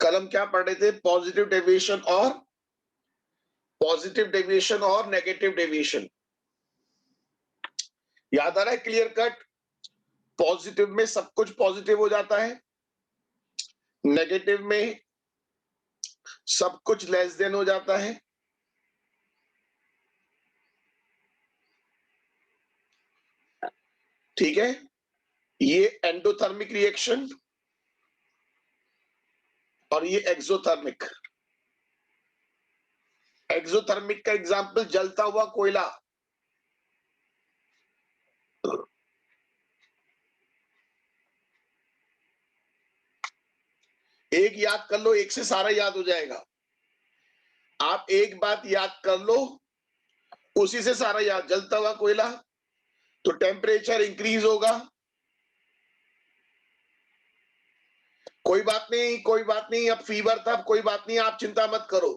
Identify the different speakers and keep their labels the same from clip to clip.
Speaker 1: कल हम क्या पढ़ रहे थे? पॉजिटिव डेविएशन और नेगेटिव डेविएशन। याद आ रहा है क्लियर कट? पॉजिटिव में सब कुछ पॉजिटिव हो जाता है, नेगेटिव में सब कुछ लेस देन हो जाता है। ठीक है, ये एंडोथर्मिक रिएक्शन और ये एक्सोथर्मिक। एक्सोथर्मिक का एग्जांपल जलता हुआ कोयला। एक याद कर लो, एक से सारा याद हो जाएगा। आप एक बात याद कर लो, उसी से सारा याद। जलता हुआ कोयला तो टेम्परेचर इंक्रीज होगा। कोई बात नहीं, कोई बात नहीं, अब फीवर था, कोई बात नहीं, आप चिंता मत करो,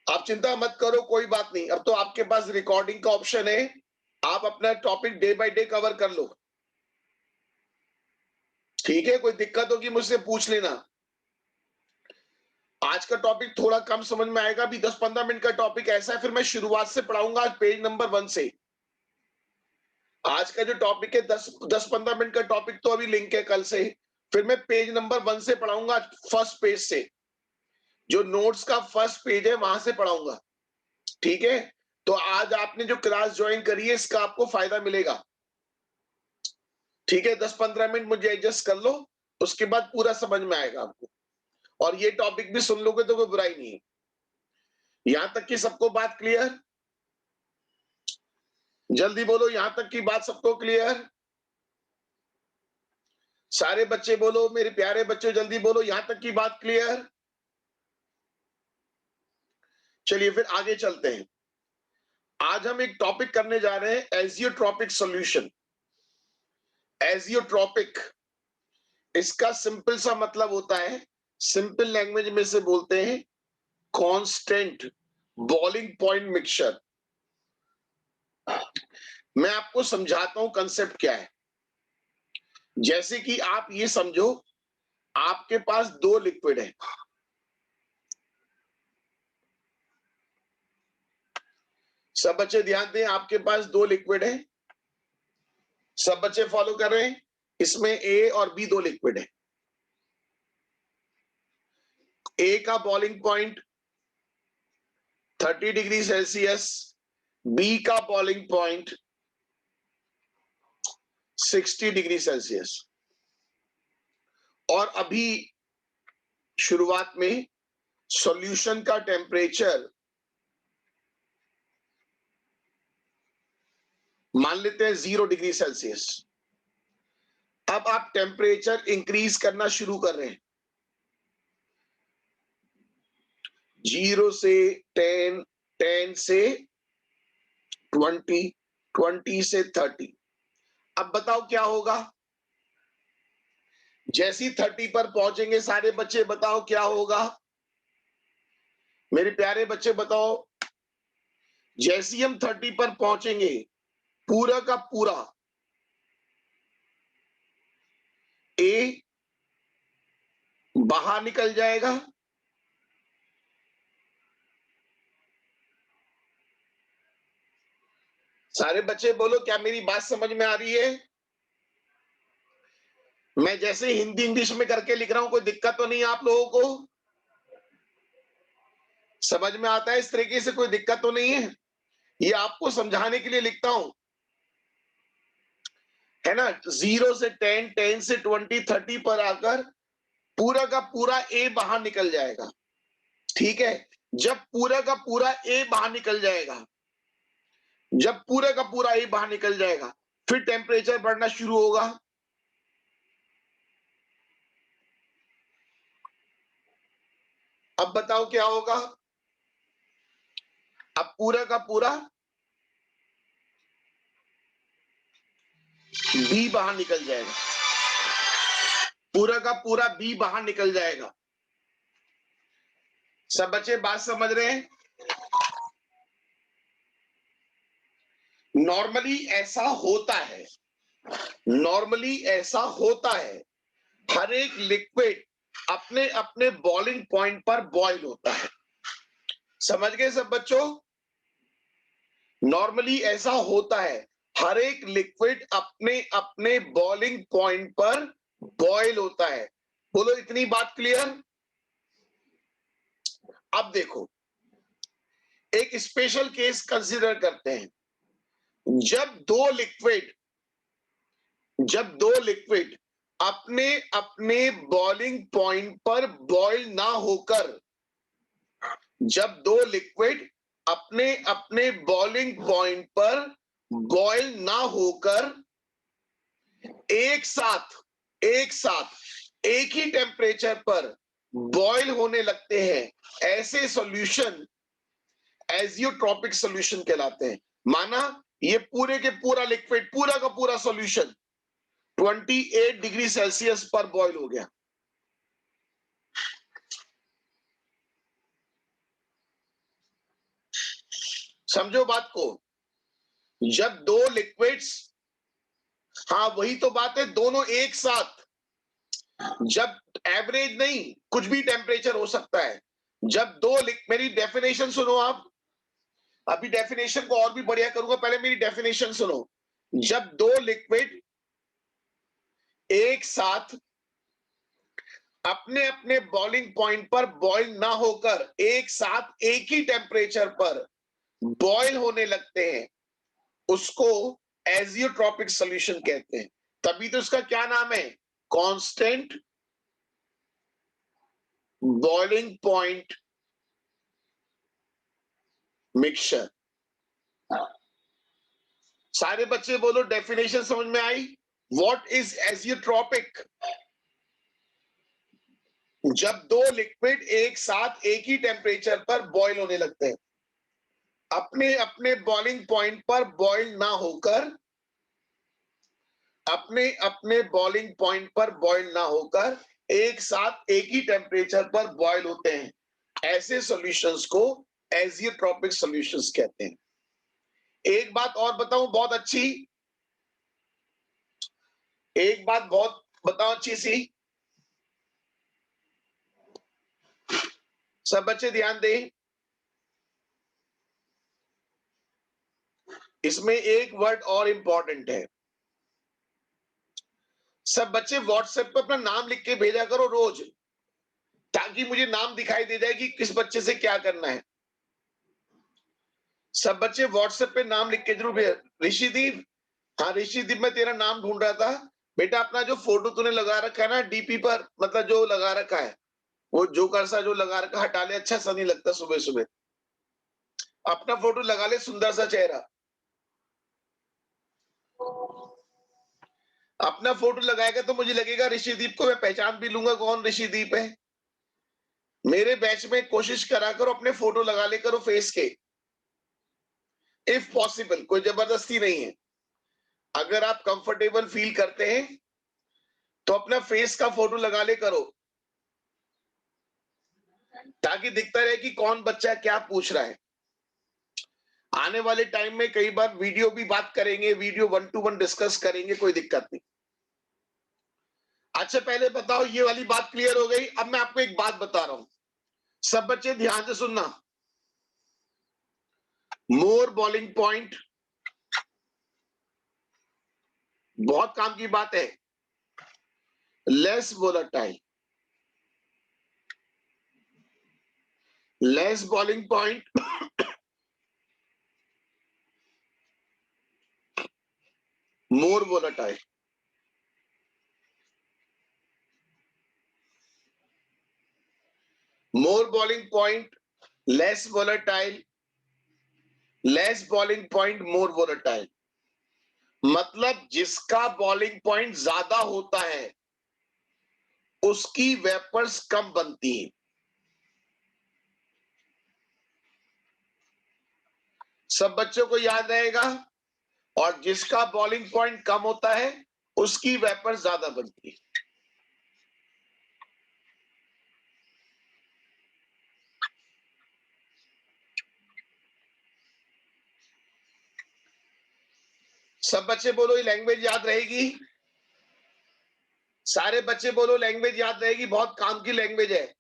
Speaker 1: आप चिंता मत करो, कोई बात नहीं। अब तो आपके पास रिकॉर्डिंग का ऑप्शन है, आप अपना topic day by day cover कर लो। ठीक है, कोई दिक्कत होगी मुझसे पूछ लेना। आज का टॉपिक थोड़ा कम समझ में आएगा, भी 10-15 मिनट का टॉपिक ऐसा है, फिर मैं शुरुआत से पढ़ाऊंगा आज पेज नंबर 1 से। आज का जो टॉपिक है 10-15 मिनट का टॉपिक तो अभी लिंक है कल से, फिर मैं पेज नंबर 1 से पढ़ाऊंगा, फर्स्ट पेज से, जो नोट्स का फर्स्ट पेज है वहां से पढ़ाऊंगा। ठीक है, तो आज आपने जो क्लास ज्वाइन करी है इसका आपको फायदा मिलेगा। ठीक है, 10-15 मिनट मुझे एडजस्ट कर लो, उसके बाद पूरा समझ में आएगा आपको, और ये टॉपिक भी सुन लोगे तो कोई बुराई नहीं है। यहां तक की सबको बात क्लियर? जल्दी बोलो, यहां तक की बात सबको क्लियर? सारे बच्चे बोलो, मेरे प्यारे बच्चे जल्दी बोलो, यहां तक की बात क्लियर? चलिए फिर आगे चलते हैं। आज हम एक टॉपिक करने जा रहे हैं, एजियोट्रॉपिक सॉल्यूशन। एजियोट्रॉपिक, इसका सिंपल सा मतलब होता है, सिंपल लैंग्वेज में से बोलते हैं, कांस्टेंट बॉइलिंग पॉइंट मिक्सचर। मैं आपको समझाता हूं कंसेप्ट क्या है। जैसे कि आप ये समझो, आपके पास 2 लिक्विड है, सब बच्चे ध्यान दें, आपके पास 2 लिक्विड है, सब बच्चे फॉलो कर रहे हैं? इसमें ए और बी 2 लिक्विड है। ए का boiling point 30 degree Celsius, B का बॉइलिंग पॉइंट 60 डिग्री सेल्सियस। और अभी शुरुआत में सॉल्यूशन का टेम्परेचर मान लेते हैं 0 डिग्री सेल्सियस। अब आप टेम्परेचर इंक्रीज करना शुरू कर रहे हैं, 0 से 10, 10 से 20, 20 से 30। अब बताओ क्या होगा? जैसी 30 पर पहुंचेंगे सारे बच्चे, बताओ क्या होगा? मेरे प्यारे बच्चे बताओ, जैसी हम 30 पर पहुंचेंगे, पूरा का पूरा ए बाहर निकल जाएगा, सारे बच्चे बोलो, क्या मेरी बात समझ में आ रही है? मैं जैसे हिंदी इंग्लिश में करके लिख रहा हूं, कोई दिक्कत तो नहीं है आप लोगों को? समझ में आता है इस तरीके से? कोई दिक्कत तो नहीं है? ये आपको समझाने के लिए लिखता हूं, है ना? 0 से 10, 10 से 20, 30 पर आकर पूरा का पूरा ए बाहर निकल जाएगा। ठीक है, जब पूरा का पूरा ए बाहर निकल जाएगा, जब पूरा का पूरा ए बाहर निकल जाएगा, फिर टेम्परेचर बढ़ना शुरू होगा। अब बताओ क्या होगा? अब पूरा का पूरा बी बाहर निकल जाएगा, पूरा का पूरा बी बाहर निकल जाएगा। सब बच्चे बात समझ रहे हैं? नॉर्मली ऐसा होता है, नॉर्मली ऐसा होता है, हर एक लिक्विड अपने अपने बॉइलिंग पॉइंट पर बॉयल होता है। समझ गए सब बच्चों? नॉर्मली ऐसा होता है, हर एक लिक्विड अपने अपने बॉइलिंग पॉइंट पर बॉयल होता है। बोलो इतनी बात क्लियर? अब देखो, एक स्पेशल केस कंसीडर करते हैं। जब दो लिक्विड अपने अपने बॉइलिंग पॉइंट पर बॉयल ना होकर, जब दो लिक्विड अपने अपने बॉइलिंग पॉइंट पर बॉयल ना होकर एक साथ एक ही टेम्परेचर पर बॉयल होने लगते हैं, ऐसे सॉल्यूशन एजियोट्रॉपिक सॉल्यूशन कहलाते हैं। माना ये पूरे के पूरा लिक्विड, पूरा का पूरा सॉल्यूशन 28 डिग्री सेल्सियस पर बॉयल हो गया। समझो बात को। जब दो लिक्विड्स, हाँ वही तो बात है, दोनों एक साथ, जब एवरेज नहीं, कुछ भी टेम्परेचर हो सकता है। जब मेरी डेफिनेशन सुनो आप, अभी डेफिनेशन को और भी बढ़िया करूंगा, पहले मेरी डेफिनेशन सुनो। जब दो लिक्विड एक साथ अपने अपने बॉइलिंग पॉइंट पर बॉयल ना होकर एक साथ एक ही टेम्परेचर पर बॉयल होने लगते हैं, उसको एजियोट्रॉपिक सॉल्यूशन कहते हैं। तभी तो इसका क्या नाम है? Constant boiling point mixture. सारे बच्चे बोलो, डेफिनेशन समझ में आई? What is azeotropic? जब दो लिक्विड एक साथ एक ही टेम्परेचर पर बॉयल होने लगते हैं, अपने अपने बॉइलिंग पॉइंट पर बॉयल ना होकर, अपने अपने बॉइलिंग पॉइंट पर बॉयल ना होकर एक साथ एक ही टेम्परेचर पर बॉयल होते हैं, ऐसे सॉल्यूशंस को एजियोट्रॉपिक सॉल्यूशंस कहते हैं। एक बात और बताऊं बहुत अच्छी, एक बात बहुत बताओ अच्छी सी, सब बच्चे ध्यान दें। इसमें एक वर्ड और इंपॉर्टेंट है। सब बच्चे व्हाट्सएप पर अपना नाम लिख के भेजा करो रोज, ताकि मुझे नाम दिखाई दे जाए कि किस बच्चे से क्या करना है। सब बच्चे व्हाट्सएप पे नाम लिख के जरूर भेज। ऋषिदीप, हाँ ऋषिदीप, मैं तेरा नाम ढूंढ रहा था बेटा। अपना जो फोटो तूने लगा रखा है ना डीपी पर, मतलब जो लगा रखा है, वो जोकर सा जो लगा रखा, हटा ले, अच्छा सा नहीं लगता सुबह सुबह। अपना फोटो लगा ले, सुंदर सा चेहरा। अपना फोटो लगाएगा तो मुझे लगेगा ऋषिदीप को मैं पहचान भी लूंगा कौन ऋषिदीप है। मेरे बैच में कोशिश करा करो, अपने फोटो लगा ले करो फेस के, इफ पॉसिबल, कोई जबरदस्ती नहीं है। अगर आप कंफर्टेबल फील करते हैं तो अपना फेस का फोटो लगा ले करो, ताकि दिखता रहे कि कौन बच्चा क्या पूछ रहा है। आने वाले टाइम में कई बार वीडियो भी बात करेंगे, वीडियो 1-to-1 डिस्कस करेंगे, कोई दिक्कत नहीं। अच्छा पहले बताओ, ये वाली बात क्लियर हो गई? अब मैं आपको एक बात बता रहा हूं, सब बच्चे ध्यान से सुनना। मोर बॉइलिंग पॉइंट, बहुत काम की बात है, less volatile. Less boiling point, more volatile. More boiling point, less volatile, less boiling point, more volatile. मतलब जिसका बॉइलिंग पॉइंट ज्यादा होता है उसकी वेपर्स कम बनती है। सब बच्चों को याद रहेगा। और जिसका बॉइलिंग पॉइंट कम होता है उसकी वेपर ज्यादा बनती है। सब बच्चे बोलो, ये लैंग्वेज याद रहेगी? सारे बच्चे बोलो, लैंग्वेज याद रहेगी, बहुत काम की लैंग्वेज है।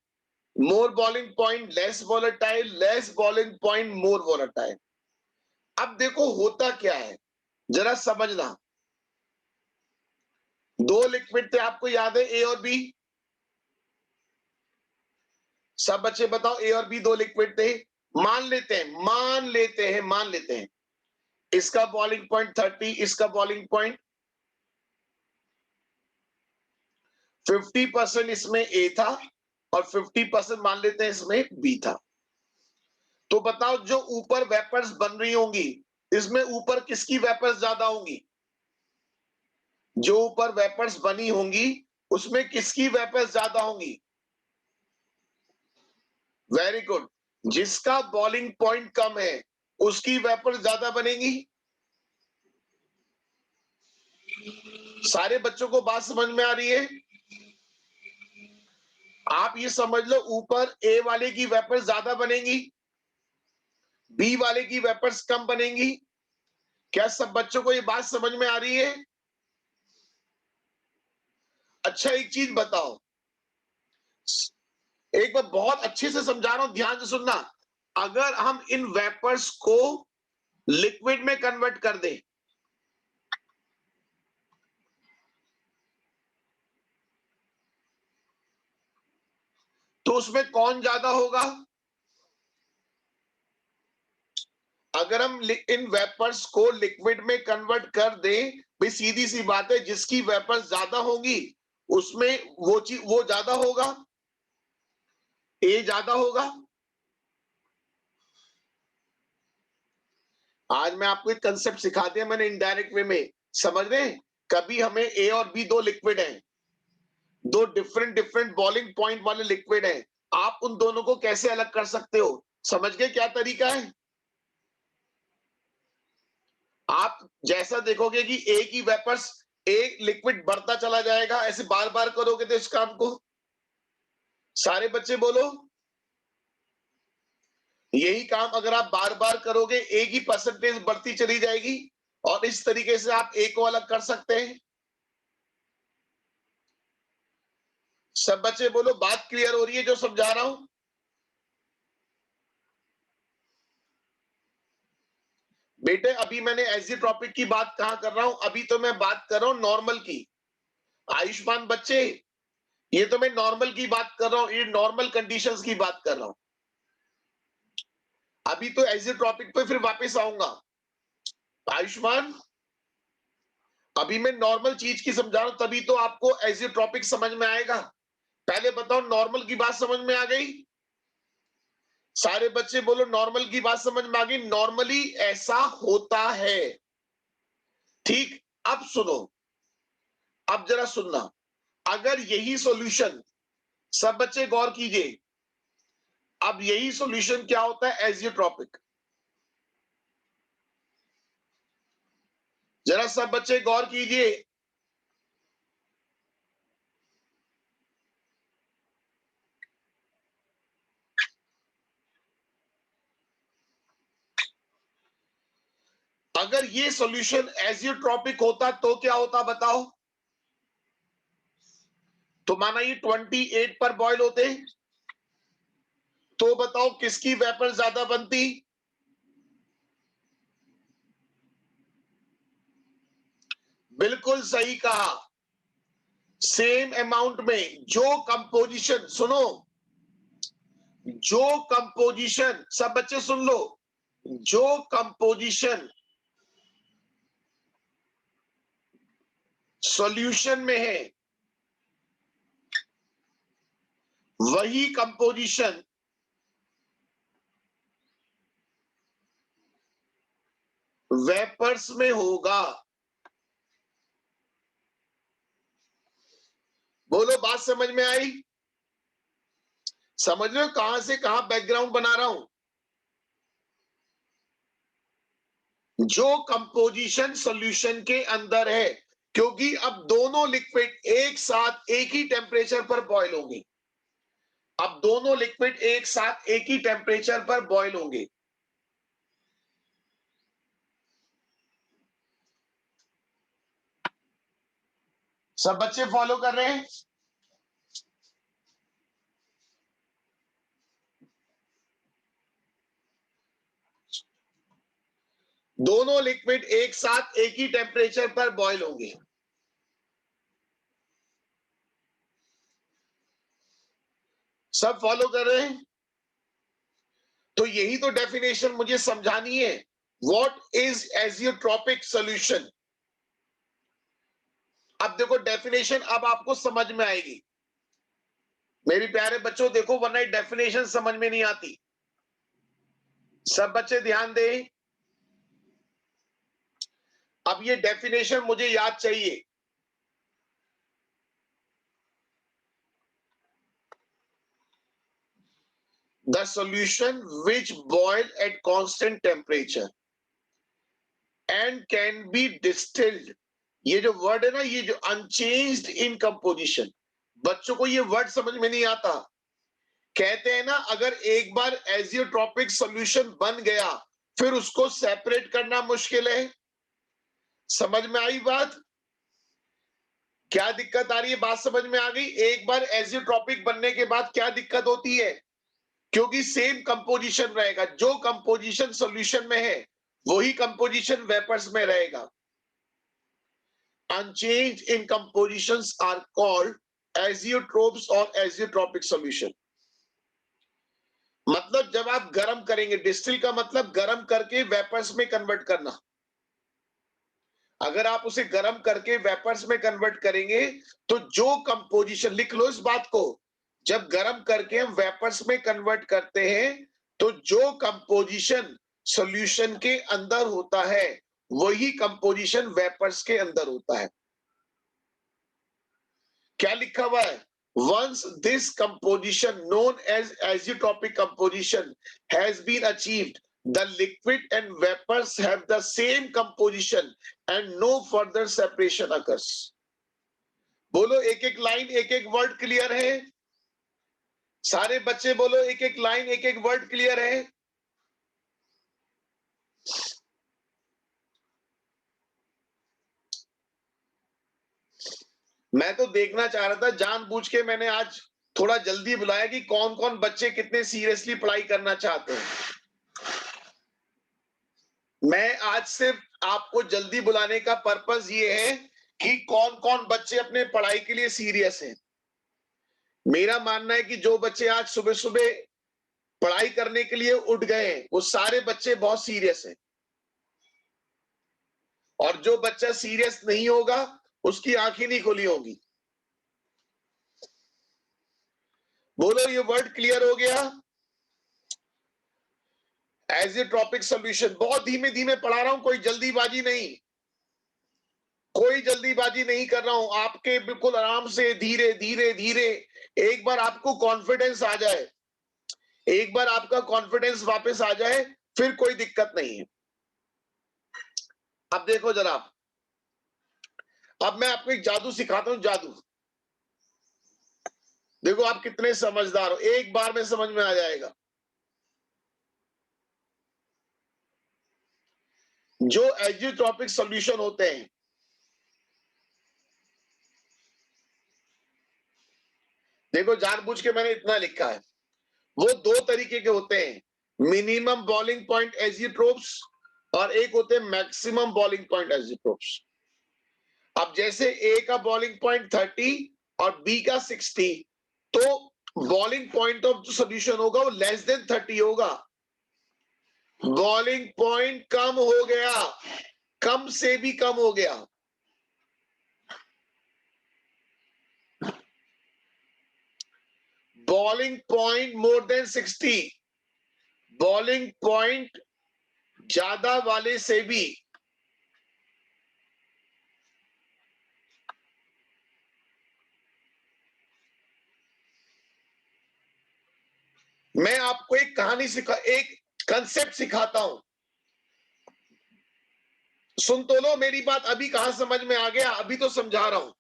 Speaker 1: More boiling point less volatile, less boiling point more volatile. अब देखो होता क्या है, जरा समझना। दो लिक्विड थे, आपको याद है, ए और बी। सब बच्चे बताओ, ए और बी दो लिक्विड थे। मान लेते हैं इसका बॉइलिंग पॉइंट 30, इसका बॉइलिंग पॉइंट 50% इसमें ए था और 50% मान लेते हैं इसमें बी था। तो बताओ, जो ऊपर वेपर्स बन रही होंगी, इसमें ऊपर किसकी वेपर्स ज्यादा होंगी? जो ऊपर वेपर्स बनी होंगी उसमें किसकी वेपर्स ज्यादा होंगी? Very good. जिसका बॉइलिंग पॉइंट कम है उसकी वेपर्स ज्यादा बनेंगी। सारे बच्चों को बात समझ में आ रही है? आप ये समझ लो, ऊपर ए वाले की वेपर्स ज्यादा बनेंगी, बी वाले की वेपर्स कम बनेंगी। क्या सब बच्चों को ये बात समझ में आ रही है? अच्छा, एक चीज बताओ, एक बार बहुत अच्छे से समझा रहा हूं, ध्यान से सुनना। अगर हम इन वेपर्स को लिक्विड में कन्वर्ट कर दें, तो उसमें कौन ज्यादा होगा? अगर हम इन वेपर्स को लिक्विड में कन्वर्ट कर दें, भाई सीधी सी बात है, जिसकी वेपर्स ज्यादा होंगी उसमें वो ज्यादा होगा, ए ज्यादा होगा। आज मैं आपको एक कंसेप्ट सिखा दिया मैंने इनडायरेक्ट वे में, समझ रहे हैं? कभी हमें ए और बी दो लिक्विड हैं, दो डिफरेंट डिफरेंट बॉइलिंग पॉइंट वाले लिक्विड हैं, आप उन दोनों को कैसे अलग कर सकते हो? समझ गए क्या तरीका है? आप जैसा देखोगे कि ए की वेपर्स, एक लिक्विड बढ़ता चला जाएगा, ऐसे बार बार करोगे तो इस काम को। सारे बच्चे बोलो, यही काम अगर आप बार बार करोगे, ए की परसेंटेज बढ़ती चली जाएगी और इस तरीके से आप ए को अलग कर सकते हैं। सब बच्चे बोलो, बात क्लियर हो रही है जो समझा रहा हूं? बेटे, अभी मैंने एजियोट्रॉपिक की बात कहां कर रहा हूं? अभी तो मैं बात कर रहा हूं नॉर्मल की। आयुष्मान बच्चे, ये तो मैं नॉर्मल की बात कर रहा हूं, ये नॉर्मल कंडीशंस की बात कर रहा हूं। अभी तो एजियोट्रॉपिक पे फिर वापस आऊंगा। आयुष्मान, अभी मैं नॉर्मल चीज की समझा रहा हूं, तभी तो आपको एजियोट्रॉपिक समझ में आएगा। पहले बताओ, नॉर्मल की बात समझ में आ गई? सारे बच्चे बोलो, नॉर्मल की बात समझ में आ गई। नॉर्मली ऐसा होता है, ठीक। अब सुनो, अब जरा सुनना। अगर यही सॉल्यूशन, सब बच्चे गौर कीजिए, अब यही सॉल्यूशन क्या होता है? एजियोट्रॉपिक। जरा सब बच्चे गौर कीजिए। अगर ये सॉल्यूशन एजियोट्रॉपिक होता तो क्या होता बताओ? तो माना ये 28 पर बॉयल होते, तो बताओ किसकी वेपर ज्यादा बनती? बिल्कुल सही कहा। सेम अमाउंट में जो कंपोजिशन, सुनो, जो कंपोजिशन, सब बच्चे सुन लो, जो कंपोजिशन सॉल्यूशन में है वही कंपोजिशन वेपर्स में होगा। बोलो, बात समझ में आई? समझ रहे हो कहां से कहां बैकग्राउंड बना रहा हूं? जो कंपोजिशन सॉल्यूशन के अंदर है, क्योंकि अब दोनों लिक्विड एक साथ एक ही टेम्परेचर पर बॉयल होंगे। अब दोनों लिक्विड एक साथ एक ही टेम्परेचर पर बॉयल होंगे। सब बच्चे फॉलो कर रहे हैं? दोनों लिक्विड एक साथ एक ही टेम्परेचर पर बॉयल होंगे। सब फॉलो कर रहे हैं? तो यही तो डेफिनेशन मुझे समझानी है। What is azeotropic solution? अब देखो डेफिनेशन अब आपको समझ में आएगी मेरे प्यारे बच्चों। देखो वरना डेफिनेशन समझ में नहीं आती। सब बच्चे ध्यान दें। अब ये डेफिनेशन मुझे याद चाहिए। The solution which boil at constant temperature and can be distilled. ये जो वर्ड है ना, ये जो अनचेंज्ड इन कंपोजिशन, बच्चों को ये वर्ड समझ में नहीं आता। कहते हैं ना, अगर एक बार एजियोट्रॉपिक सॉल्यूशन बन गया फिर उसको सेपरेट करना मुश्किल है। समझ में आई बात? क्या दिक्कत आ रही है? बात समझ में आ गई? एक बार एजियोट्रॉपिक बनने के बाद क्या दिक्कत होती है? क्योंकि सेम कंपोजिशन रहेगा। जो कंपोजिशन सॉल्यूशन में है वही कंपोजिशन वेपर्स में रहेगा। Unchanged in compositions are called azeotropes और एजियोट्रॉपिक सॉल्यूशन। मतलब जब आप गर्म करेंगे, डिस्टिल का मतलब गर्म करके वेपर्स में कन्वर्ट करना। अगर आप उसे गर्म करके वेपर्स में कन्वर्ट करेंगे तो जो कंपोजिशन, लिख लो इस बात को, जब गर्म करके हम वेपर्स में कन्वर्ट करते हैं तो जो कंपोजिशन सॉल्यूशन के अंदर होता है वही कंपोजिशन वेपर्स के अंदर होता है। क्या लिखा हुआ है? Once this composition known as azeotropic composition has been achieved, the liquid and vapors have the same composition and no further separation occurs. बोलो एक एक लाइन एक एक वर्ड क्लियर है? सारे बच्चे बोलो एक एक लाइन एक एक वर्ड क्लियर है? मैं तो देखना चाह रहा था, जानबूझ के मैंने आज थोड़ा जल्दी बुलाया कि कौन कौन बच्चे कितने सीरियसली पढ़ाई करना चाहते हैं। मैं आज सिर्फ आपको जल्दी बुलाने का पर्पस ये है कि कौन कौन बच्चे अपने पढ़ाई के लिए सीरियस हैं। मेरा मानना है कि जो बच्चे आज सुबह सुबह पढ़ाई करने के लिए उठ गए हैं वो सारे बच्चे बहुत सीरियस हैं, और जो बच्चा सीरियस नहीं होगा उसकी आंखें नहीं खुली होंगी। बोलो ये वर्ड क्लियर हो गया? एजियोट्रॉपिक सॉल्यूशन बहुत धीमे धीमे पढ़ा रहा हूं, कोई जल्दीबाजी नहीं, कोई जल्दीबाजी नहीं कर रहा हूं, आपके बिल्कुल आराम से धीरे धीरे धीरे। एक बार आपको कॉन्फिडेंस आ जाए, एक बार आपका कॉन्फिडेंस वापस आ जाए फिर कोई दिक्कत नहीं है। अब देखो जरा, अब मैं आपको एक जादू सिखाता हूं, जादू। देखो आप कितने समझदार हो, एक बार में समझ में आ जाएगा। जो एजियोट्रॉपिक सॉल्यूशन होते हैं, देखो जानबूझ के मैंने इतना लिखा है, वो दो तरीके के होते हैं, मिनिमम बॉइलिंग पॉइंट एजियोट्रोप्स और एक होते हैं मैक्सिमम बॉइलिंग पॉइंट एजियोट्रोप्स। अब जैसे ए का बॉइलिंग पॉइंट 30 और बी का 60, तो बॉइलिंग पॉइंट ऑफ जो सोल्यूशन होगा वो लेस देन 30 होगा। बॉइलिंग पॉइंट कम हो गया, कम से भी कम हो गया, boiling point more than 60, boiling point ज्यादा वाले से भी मैं आपको एक कहानी एक कंसेप्ट सिखाता हूं, सुन तो लो मेरी बात। अभी कहां समझ में आ गया? अभी तो समझा रहा हूं।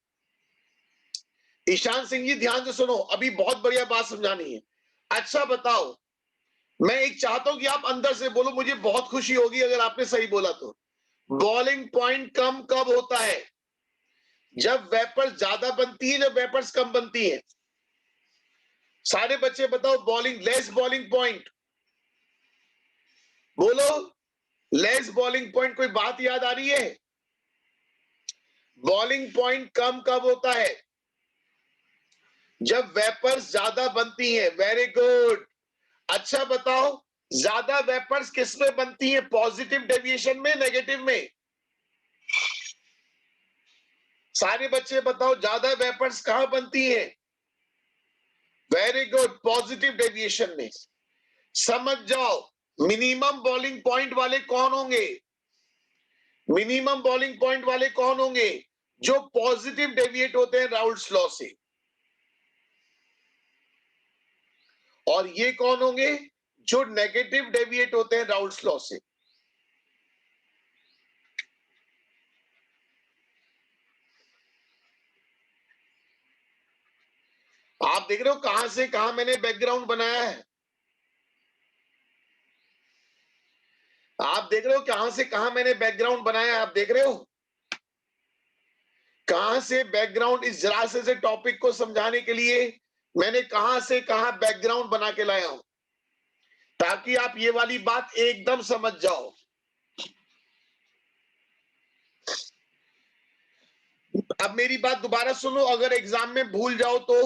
Speaker 1: ईशान सिंह जी ध्यान से सुनो, अभी बहुत बढ़िया बात समझानी है। अच्छा बताओ, मैं एक चाहता हूं कि आप अंदर से बोलो, मुझे बहुत खुशी होगी अगर आपने सही बोला तो। बॉइलिंग पॉइंट कम कब होता है? जब वेपर्स ज्यादा बनती है, जब वेपर्स कम बनती है। सारे बच्चे बताओ, बॉलिंग लेस बॉलिंग पॉइंट, बोलो लेस बॉलिंग पॉइंट। कोई बात याद आ रही है? बॉलिंग पॉइंट कम कब होता है? जब वेपर्स ज्यादा बनती है। Very good. अच्छा बताओ, ज्यादा वेपर्स किस में बनती है? पॉजिटिव डेविएशन में, नेगेटिव में? सारे बच्चे बताओ, ज्यादा वेपर्स कहां बनती है? वेरी गुड, पॉजिटिव डेविएशन में। समझ जाओ, मिनिमम बॉलिंग पॉइंट वाले कौन होंगे? मिनिमम बॉलिंग पॉइंट वाले कौन होंगे? जो पॉजिटिव डेविएट होते हैं राउल्ट्स लॉ से। और ये कौन होंगे? जो नेगेटिव डेविएट होते हैं राउल्ट्स लॉ से। आप देख रहे हो कहां से कहां मैंने बैकग्राउंड बनाया है? आप देख रहे हो कहां से कहां मैंने बैकग्राउंड बनाया है? आप देख रहे हो कहां से बैकग्राउंड, इस जरा से टॉपिक को समझाने के लिए मैंने कहां से कहां बैकग्राउंड बना के लाया हूं, ताकि आप ये वाली बात एकदम समझ जाओ। अब मेरी बात दोबारा सुनो, अगर एग्जाम में भूल जाओ तो।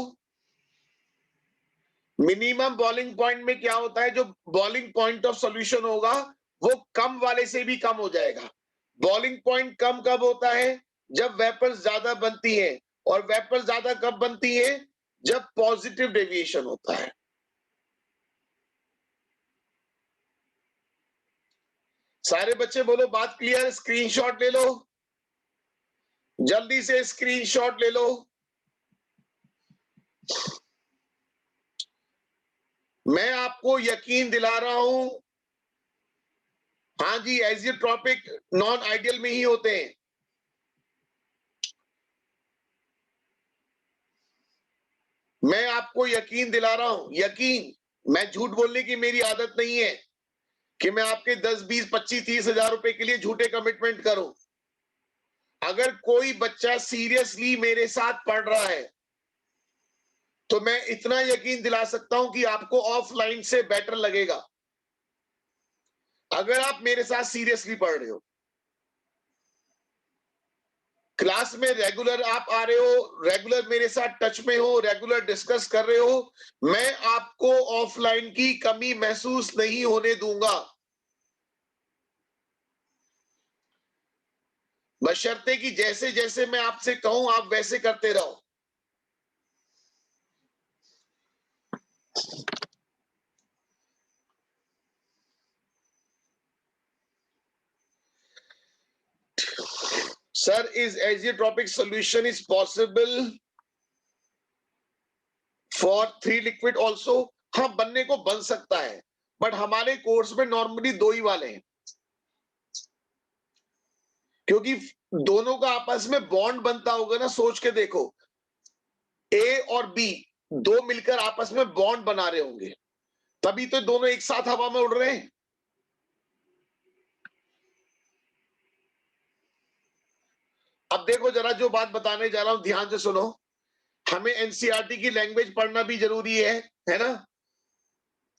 Speaker 1: मिनिमम बॉलिंग पॉइंट में क्या होता है? जो बॉलिंग पॉइंट ऑफ सॉल्यूशन होगा वो कम वाले से भी कम हो जाएगा। बॉलिंग पॉइंट कम कब होता है? जब वेपर्स ज्यादा बनती है। और वेपर्स ज्यादा कब बनती है? जब पॉजिटिव डेविएशन होता है। सारे बच्चे बोलो बात क्लियर? स्क्रीनशॉट ले लो, जल्दी से स्क्रीनशॉट ले लो। मैं आपको यकीन दिला रहा हूं, हाँ जी, एजियोट्रॉपिक नॉन आइडियल में ही होते हैं। मैं आपको यकीन दिला रहा हूं, यकीन। मैं झूठ बोलने की मेरी आदत नहीं है कि मैं आपके 10, 20, 25, 30 हजार रुपए के लिए झूठे कमिटमेंट करूं। अगर कोई बच्चा सीरियसली मेरे साथ पढ़ रहा है तो मैं इतना यकीन दिला सकता हूं कि आपको ऑफलाइन से बेटर लगेगा, अगर आप मेरे साथ सीरियसली पढ़ रहे हो। क्लास में रेगुलर आप आ रहे हो, रेगुलर मेरे साथ टच में हो, रेगुलर डिस्कस कर रहे हो, मैं आपको ऑफलाइन की कमी महसूस नहीं होने दूंगा, बशर्ते कि जैसे जैसे मैं आपसे कहूं आप वैसे करते रहो। Sir, is azeotropic solution is possible for 3 liquid also? हाँ, बनने को बन सकता है, बट हमारे कोर्स में नॉर्मली 2 ही वाले हैं, क्योंकि दोनों का आपस में बॉन्ड बनता होगा ना। सोच के देखो, ए और बी दो मिलकर आपस में बॉन्ड बना रहे होंगे, तभी तो दोनों एक साथ हवा में उड़ रहे हैं। अब देखो जरा, जो बात बताने जा रहा हूं ध्यान से सुनो। हमें एनसीईआरटी की लैंग्वेज पढ़ना भी जरूरी है ना,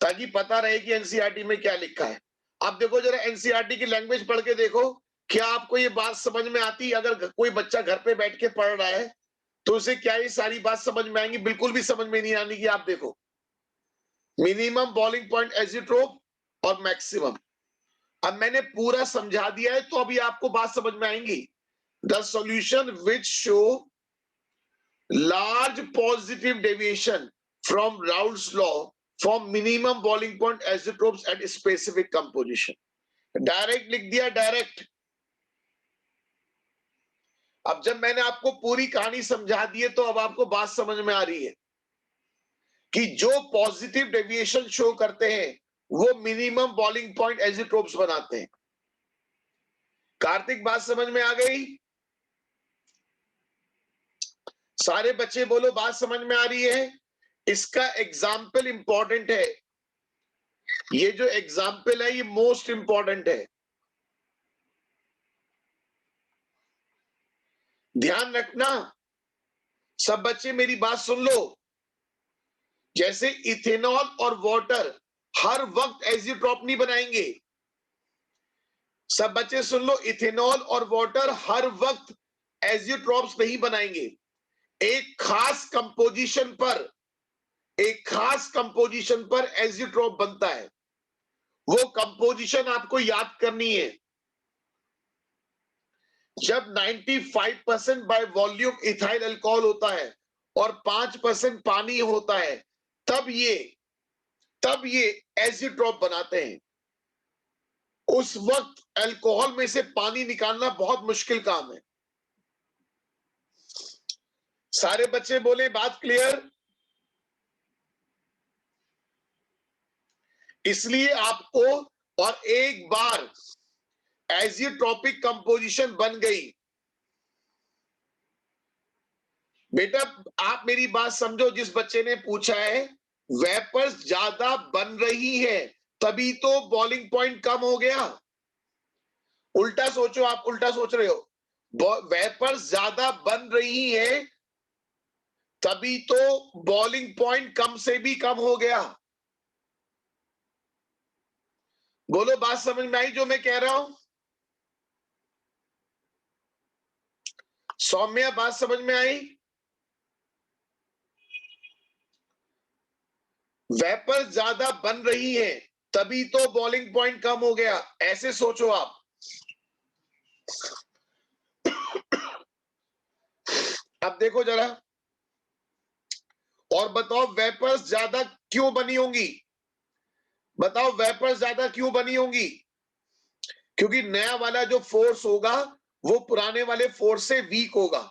Speaker 1: ताकि पता रहे कि एनसीईआरटी में क्या लिखा है। अब देखो जरा, एनसीईआरटी की लैंग्वेज पढ़ के देखो, क्या आपको ये बात समझ में आती? अगर कोई बच्चा घर पे बैठ के पढ़ रहा है तो उसे क्या ये सारी बात समझ में आएंगी? बिल्कुल भी समझ में नहीं आने की। आप देखो, मिनिमम बॉलिंग पॉइंट एजिट्रोप और मैक्सिमम। अब मैंने पूरा समझा दिया है, तो अभी आपको बात समझ में आएंगी। The solution which show large positive deviation from Raoult's law from minimum boiling point isotopes at specific composition. Direct लिख दिया, डायरेक्ट। अब जब मैंने आपको पूरी कहानी समझा दी है तो अब आपको बात समझ में आ रही है कि जो पॉजिटिव डेविएशन शो करते हैं वो मिनिमम बॉइलिंग पॉइंट एजिट्रोप्स बनाते हैं। कार्तिक, बात समझ में आ गई? सारे बच्चे बोलो बात समझ में आ रही है? इसका एग्जाम्पल इंपॉर्टेंट है, ये जो एग्जाम्पल है ये मोस्ट इंपॉर्टेंट है। ध्यान रखना, सब बच्चे मेरी बात सुन लो। जैसे इथेनॉल और वाटर हर वक्त एजियोट्रॉप नहीं बनाएंगे। सब बच्चे सुन लो, इथेनॉल और वाटर हर वक्त एजियोट्रॉप्स नहीं बनाएंगे। एक खास कंपोजिशन पर, एक खास कंपोजिशन पर एजियोट्रॉप बनता है। वो कंपोजिशन आपको याद करनी है। जब 95% बाय वॉल्यूम इथाइल अल्कोहल होता है और 5% पानी होता है, तब ये एजियोट्रॉप बनाते हैं। उस वक्त अल्कोहल में से पानी निकालना बहुत मुश्किल काम है। सारे बच्चे बोले बात क्लियर? इसलिए आपको, और एक बार एजियोट्रॉपिक कंपोजिशन बन गई, बेटा आप मेरी बात समझो। जिस बच्चे ने पूछा है वेपर्स ज्यादा बन रही है तभी तो बॉइलिंग पॉइंट कम हो गया। उल्टा सोचो, आप उल्टा सोच रहे हो। वेपर्स ज्यादा बन रही है तभी तो बॉइलिंग पॉइंट कम से भी कम हो गया। बोलो बात समझ में आई जो मैं कह रहा हूं? सौम्या बात समझ में आई? वेपर ज्यादा बन रही है तभी तो बॉइलिंग पॉइंट कम हो गया। ऐसे सोचो आप। अब देखो जरा, और बताओ वेपर्स ज्यादा क्यों बनी होंगी? बताओ वेपर्स ज्यादा क्यों बनी होंगी? क्योंकि नया वाला जो फोर्स होगा वो पुराने वाले फोर्स से वीक होगा।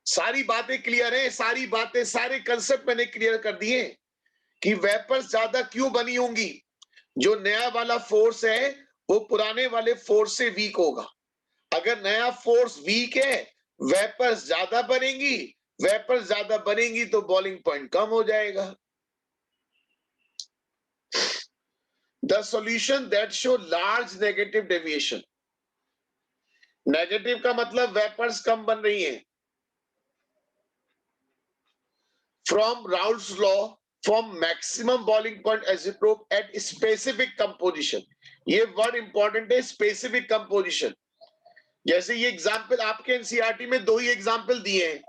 Speaker 1: सारी बातें क्लियर है, सारी बातें, सारे कंसेप्ट मैंने क्लियर कर दिए कि वेपर्स ज्यादा क्यों बनी होंगी। जो नया वाला फोर्स है वो पुराने वाले फोर्स से वीक होगा। अगर नया फोर्स वीक है, वेपर्स ज्यादा बनेंगी। वेपर्स ज्यादा बनेंगी तो बॉइलिंग पॉइंट कम हो जाएगा। The solution that show large negative deviation. Negative का मतलब वेपर्स कम बन रही हैं। From Raoult's law, form maximum boiling point azeotrope at specific composition. ये वर्ड इंपॉर्टेंट है, स्पेसिफिक कंपोजिशन। जैसे ये एग्जाम्पल आपके एनसीईआरटी में दो ही एग्जाम्पल दिए हैं,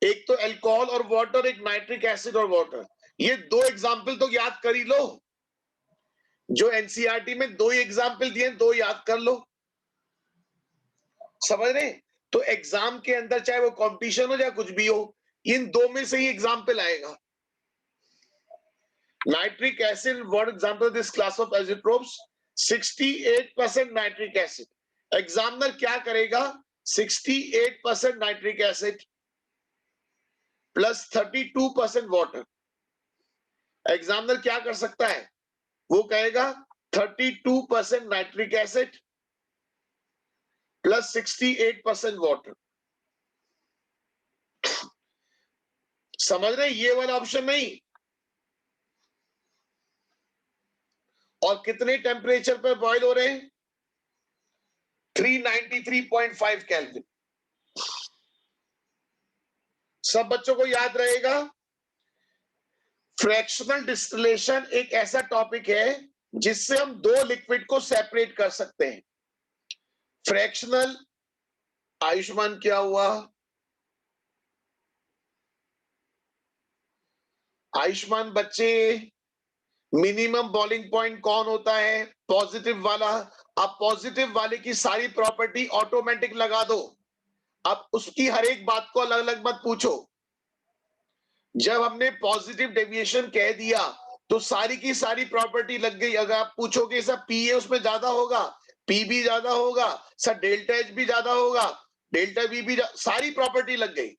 Speaker 1: एक तो अल्कोहल और वाटर, एक नाइट्रिक एसिड और वाटर। ये दो एग्जाम्पल तो याद कर ही लो। जो एनसीईआरटी में दो ही एग्जाम्पल दिए, दो याद कर लो। समझ रहे? तो एग्जाम के अंदर चाहे वो कंपटीशन हो या कुछ भी हो, इन दो में से ही एग्जाम्पल आएगा। Nitric acid, what example this class of azeotropes? 68% nitric acid. Examiner क्या करेगा? 68% nitric acid plus 32% water. Examiner क्या कर सकता है? वो कहेगा 32% नाइट्रिक एसिड प्लस 68% वाटर। समझ रहे? ये वाला ऑप्शन नहीं। और कितने टेम्परेचर पर बॉयल हो रहे हैं? 393.5 केल्विन। सब बच्चों को याद रहेगा, फ्रैक्शनल डिस्टिलेशन एक ऐसा टॉपिक है जिससे हम दो लिक्विड को सेपरेट कर सकते हैं। फ्रैक्शनल, आयुष्मान क्या हुआ? आयुष्मान बच्चे, मिनिमम बॉइलिंग पॉइंट कौन होता है? पॉजिटिव वाला। अब पॉजिटिव वाले की सारी प्रॉपर्टी ऑटोमेटिक लगा दो। अब उसकी हर एक बात को अलग अलग मत पूछो। जब हमने पॉजिटिव डेविएशन कह दिया तो सारी की सारी प्रॉपर्टी लग गई। अगर आप पूछोगे सर पी ए उसमें ज्यादा होगा, पी भी ज्यादा होगा, सर डेल्टा एच भी ज्यादा होगा, डेल्टा वी भी सारी प्रॉपर्टी लग गई।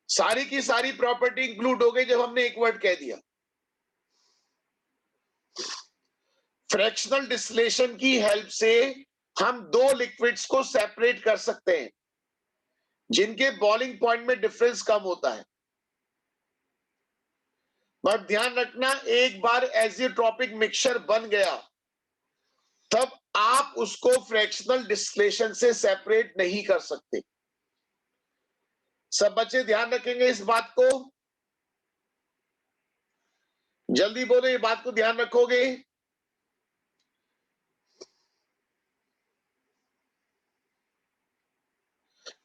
Speaker 1: सारी की सारी प्रॉपर्टी इंक्लूड हो गई जब हमने एक वर्ड कह दिया। फ्रैक्शनल डिस्टिलेशन की हेल्प से हम दो लिक्विड्स को सेपरेट कर सकते हैं जिनके बॉइलिंग पॉइंट में डिफरेंस कम होता है। पर ध्यान रखना, एक बार एजियोट्रॉपिक मिक्सचर बन गया तब आप उसको फ्रैक्शनल डिस्टिलेशन से सेपरेट नहीं कर सकते। सब बच्चे ध्यान रखेंगे इस बात को, जल्दी बोलो, ये बात को ध्यान रखोगे?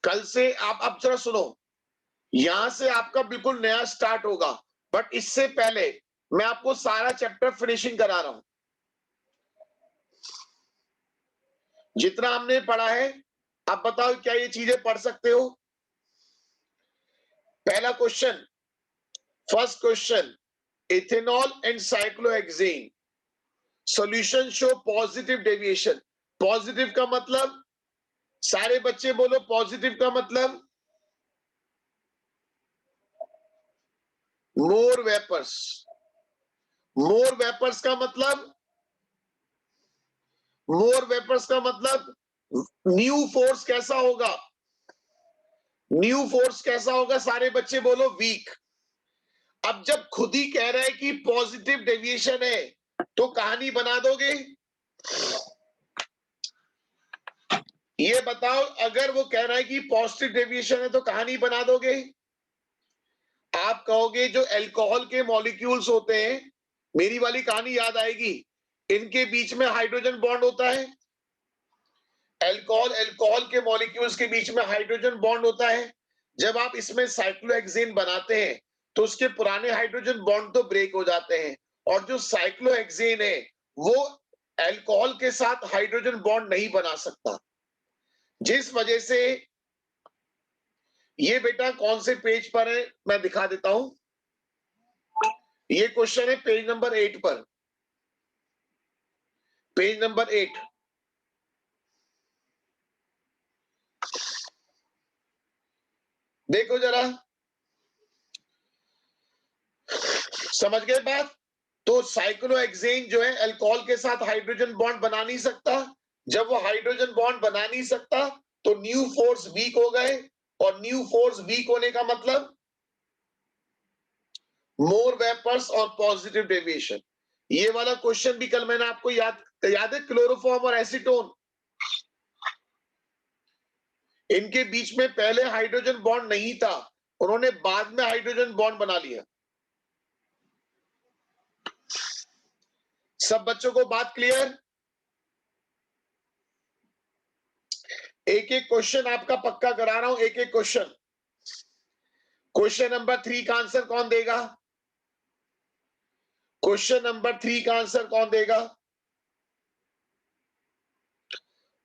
Speaker 1: कल से आप, अब जरा सुनो, यहां से आपका बिल्कुल नया स्टार्ट होगा, बट इससे पहले मैं आपको सारा चैप्टर फिनिशिंग करा रहा हूं। जितना हमने पढ़ा है, आप बताओ क्या ये चीजें पढ़ सकते हो? पहला question, first question, ethanol and cyclohexane solution show positive deviation. Positive का मतलब, सारे बच्चे बोलो, पॉजिटिव का मतलब मोर वेपर्स। मोर वेपर्स का मतलब, मोर वेपर्स का मतलब न्यू फोर्स कैसा होगा? न्यू फोर्स कैसा होगा? सारे बच्चे बोलो, वीक। अब जब खुद ही कह रहा है कि पॉजिटिव डेविएशन है, तो कहानी बना दोगे? ये बताओ, अगर वो कह रहा है कि पॉजिटिव डेविएशन है तो कहानी बना दोगे? आप कहोगे जो अल्कोहल के मॉलिक्यूल्स होते हैं, मेरी वाली कहानी याद आएगी, इनके बीच में हाइड्रोजन बॉन्ड होता है। अल्कोहल, अल्कोहल के मॉलिक्यूल्स के बीच में हाइड्रोजन बॉन्ड होता है। जब आप इसमें साइक्लोहेक्सेन बनाते हैं तो उसके पुराने हाइड्रोजन बॉन्ड तो ब्रेक हो जाते हैं, और जो साइक्लोहेक्सेन है वो अल्कोहल के साथ हाइड्रोजन बॉन्ड नहीं बना सकता, जिस वजह से ये बेटा कौन से पेज पर है मैं दिखा देता हूं। ये क्वेश्चन है पेज नंबर 8 पर, पेज नंबर 8। देखो जरा, समझ गए बात? तो साइक्लोहेक्सेन जो है अल्कोहल के साथ हाइड्रोजन बॉन्ड बना नहीं सकता। जब वो हाइड्रोजन बॉन्ड बना नहीं सकता तो न्यू फोर्स वीक हो गए, और न्यू फोर्स वीक होने का मतलब मोर वेपर्स और पॉजिटिव डेविएशन। ये वाला क्वेश्चन भी कल मैंने आपको याद है, क्लोरोफॉर्म और एसीटोन, इनके बीच में पहले हाइड्रोजन बॉन्ड नहीं था, उन्होंने बाद में हाइड्रोजन बॉन्ड बना लिया। सब बच्चों को बात क्लियर? एक एक क्वेश्चन आपका पक्का करा रहा हूं, एक एक क्वेश्चन। क्वेश्चन नंबर 3 का आंसर कौन देगा? क्वेश्चन नंबर 3 का आंसर कौन देगा?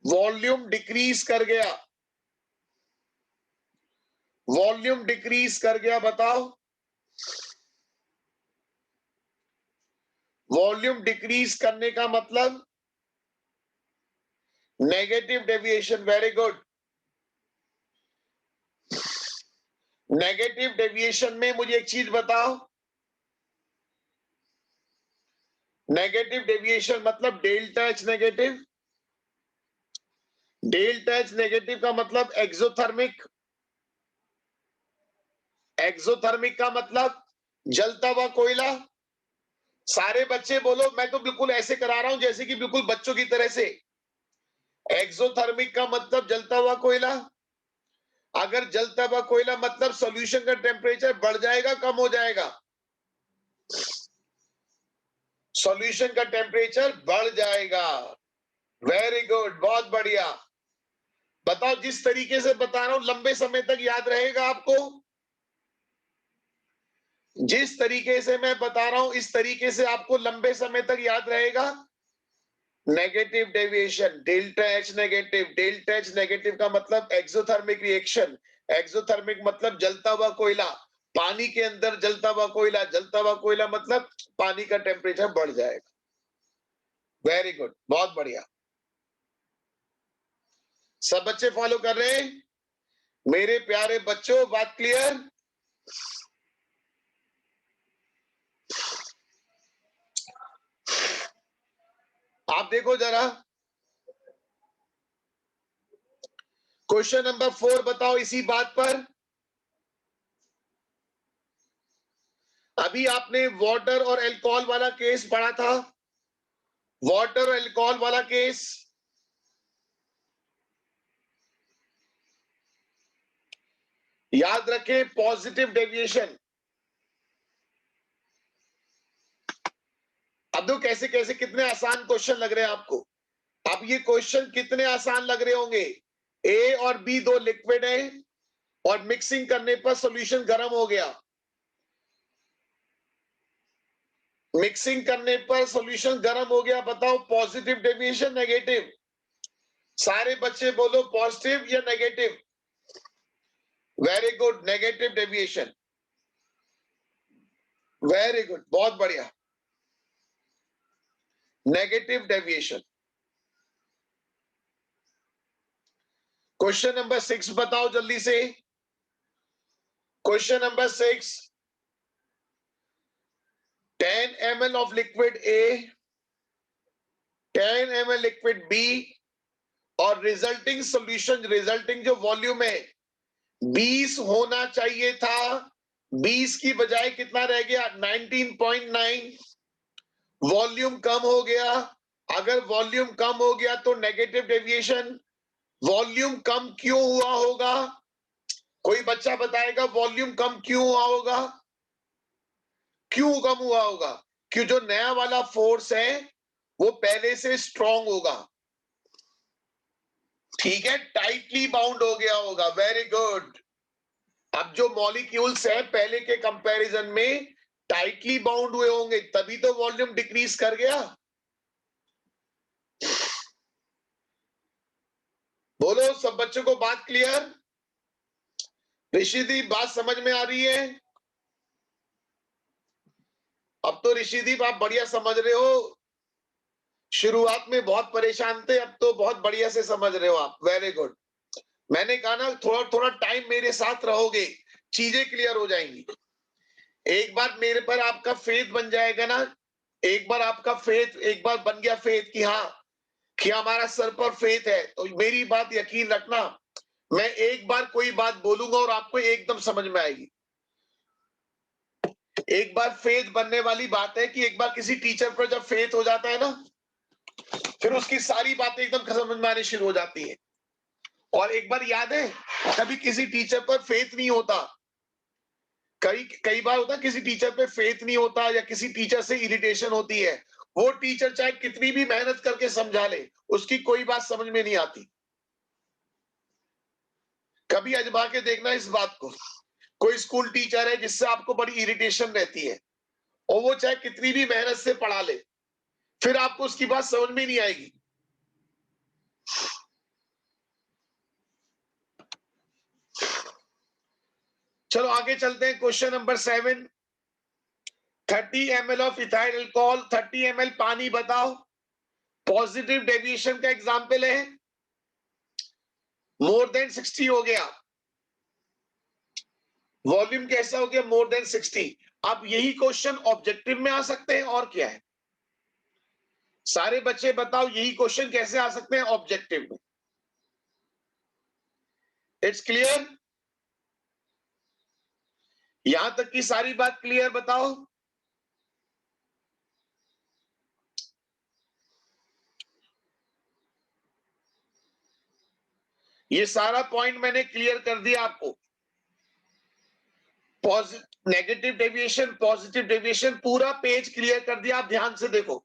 Speaker 1: वॉल्यूम डिक्रीज कर गया, वॉल्यूम डिक्रीज कर गया, बताओ। वॉल्यूम डिक्रीज करने का मतलब negative deviation. Very good. Negative deviation में मुझे एक चीज बताओ, नेगेटिव डेविएशन मतलब delta H negative. Delta H negative का मतलब एक्सोथर्मिक। एक्सोथर्मिक का मतलब जलता हुआ कोयला। सारे बच्चे बोलो, मैं तो बिल्कुल ऐसे करा रहा हूं जैसे कि बिल्कुल बच्चों की तरह से। एक्सोथर्मिक का मतलब जलता हुआ कोयला। अगर जलता हुआ कोयला मतलब सॉल्यूशन का टेम्परेचर बढ़ जाएगा, कम हो जाएगा? सॉल्यूशन का टेम्परेचर बढ़ जाएगा। वेरी गुड, बहुत बढ़िया। बताओ, जिस तरीके से बता रहा हूं लंबे समय तक याद रहेगा आपको? जिस तरीके से मैं बता रहा हूं इस तरीके से आपको लंबे समय तक याद रहेगा? Negative deviation, delta H negative. Delta H negative का मतलब एक्सोथर्मिक रिएक्शन। एक्सोथर्मिक मतलब जलता हुआ कोयला, पानी के अंदर जलता हुआ कोयला। जलता हुआ कोयला मतलब पानी का टेम्परेचर बढ़ जाएगा। वेरी गुड, बहुत बढ़िया। सब बच्चे फॉलो कर रहे हैं? मेरे प्यारे बच्चों, बात क्लियर? आप देखो जरा, क्वेश्चन नंबर 4 बताओ इसी बात पर। अभी आपने वाटर और अल्कोहल वाला केस पढ़ा था, वाटर और अल्कोहल वाला केस। याद रखें पॉजिटिव डेविएशन। अब दो कैसे कैसे कितने आसान क्वेश्चन लग रहे हैं आपको। अब ये क्वेश्चन कितने आसान लग रहे होंगे। ए और बी दो लिक्विड है और मिक्सिंग करने पर सॉल्यूशन गर्म हो गया। मिक्सिंग करने पर सॉल्यूशन गर्म हो गया। बताओ पॉजिटिव डेविएशन नेगेटिव। सारे बच्चे बोलो पॉजिटिव या negative. Very good, negative deviation. Very good, बहुत बढ़िया, नेगेटिव डेविएशन। क्वेश्चन नंबर 6 बताओ जल्दी से। Question number 6, 10 ml of liquid A, 10 ml liquid B और रिजल्टिंग सॉल्यूशन, रिजल्टिंग जो वॉल्यूम है 20 होना चाहिए था, 20 की बजाय कितना रह गया 19.9। वॉल्यूम कम हो गया। अगर वॉल्यूम कम हो गया तो नेगेटिव डेविएशन। वॉल्यूम कम क्यों हुआ होगा? कोई बच्चा बताएगा वॉल्यूम कम क्यों हुआ होगा? क्यों कम हुआ होगा? कि जो नया वाला फोर्स है वो पहले से स्ट्रांग होगा। ठीक है, टाइटली बाउंड हो गया होगा। Very good. अब जो मॉलिक्यूल्स है पहले के कंपैरिजन में टाइटली बाउंड हुए होंगे, तभी तो वॉल्यूम डिक्रीज कर गया। बोलो सब बच्चों को बात क्लियर? ऋषिदीप बात समझ में आ रही है? अब तो ऋषिदीप आप बढ़िया समझ रहे हो। शुरुआत में बहुत परेशान थे, अब तो बहुत बढ़िया से समझ रहे हो आप। Very good. मैंने कहा ना थोड़ा थोड़ा टाइम मेरे साथ रहोगे चीजें क्लियर हो जाएंगी। एक बार मेरे पर आपका फेथ बन जाएगा ना, एक बार आपका फेथ एक बार बन गया फेथ कि हमारा सर पर फेथ है, तो मेरी बात यकीन रखना, मैं एक बार कोई बात बोलूंगा और आपको एकदम समझ में आएगी। एक बार फेथ बनने वाली बात है कि एक बार किसी टीचर पर जब फेथ हो जाता है ना, फिर उसकी सारी बातें एकदम समझ में आनी शुरू हो जाती है। और एक बार याद है, कभी किसी टीचर पर फेथ नहीं होता, कई कई बार होता है किसी टीचर पे फेथ नहीं होता या किसी टीचर से इरिटेशन होती है, वो टीचर चाहे कितनी भी मेहनत करके समझा ले, उसकी कोई बात समझ में नहीं आती। कभी आजमा के देखना इस बात को। कोई स्कूल टीचर है जिससे आपको बड़ी इरिटेशन रहती है और वो चाहे कितनी भी मेहनत से पढ़ा ले, फिर आपको उसकी बात समझ में नहीं आएगी। चलो आगे चलते हैं। Question number 7, 30 ml of ethyl alcohol, 30 ml पानी बताओ। पॉजिटिव डेविएशन का एग्जाम्पल है, मोर देन 60 हो गया। वॉल्यूम कैसा हो गया? More than 60। अब यही क्वेश्चन ऑब्जेक्टिव में आ सकते हैं और क्या है? सारे बच्चे बताओ यही क्वेश्चन कैसे आ सकते हैं ऑब्जेक्टिव में? It's clear? यहां तक की सारी बात क्लियर बताओ। ये सारा पॉइंट मैंने क्लियर कर दिया आपको। नेगेटिव डेविएशन, पॉजिटिव डेविएशन, पूरा पेज क्लियर कर दिया। आप ध्यान से देखो,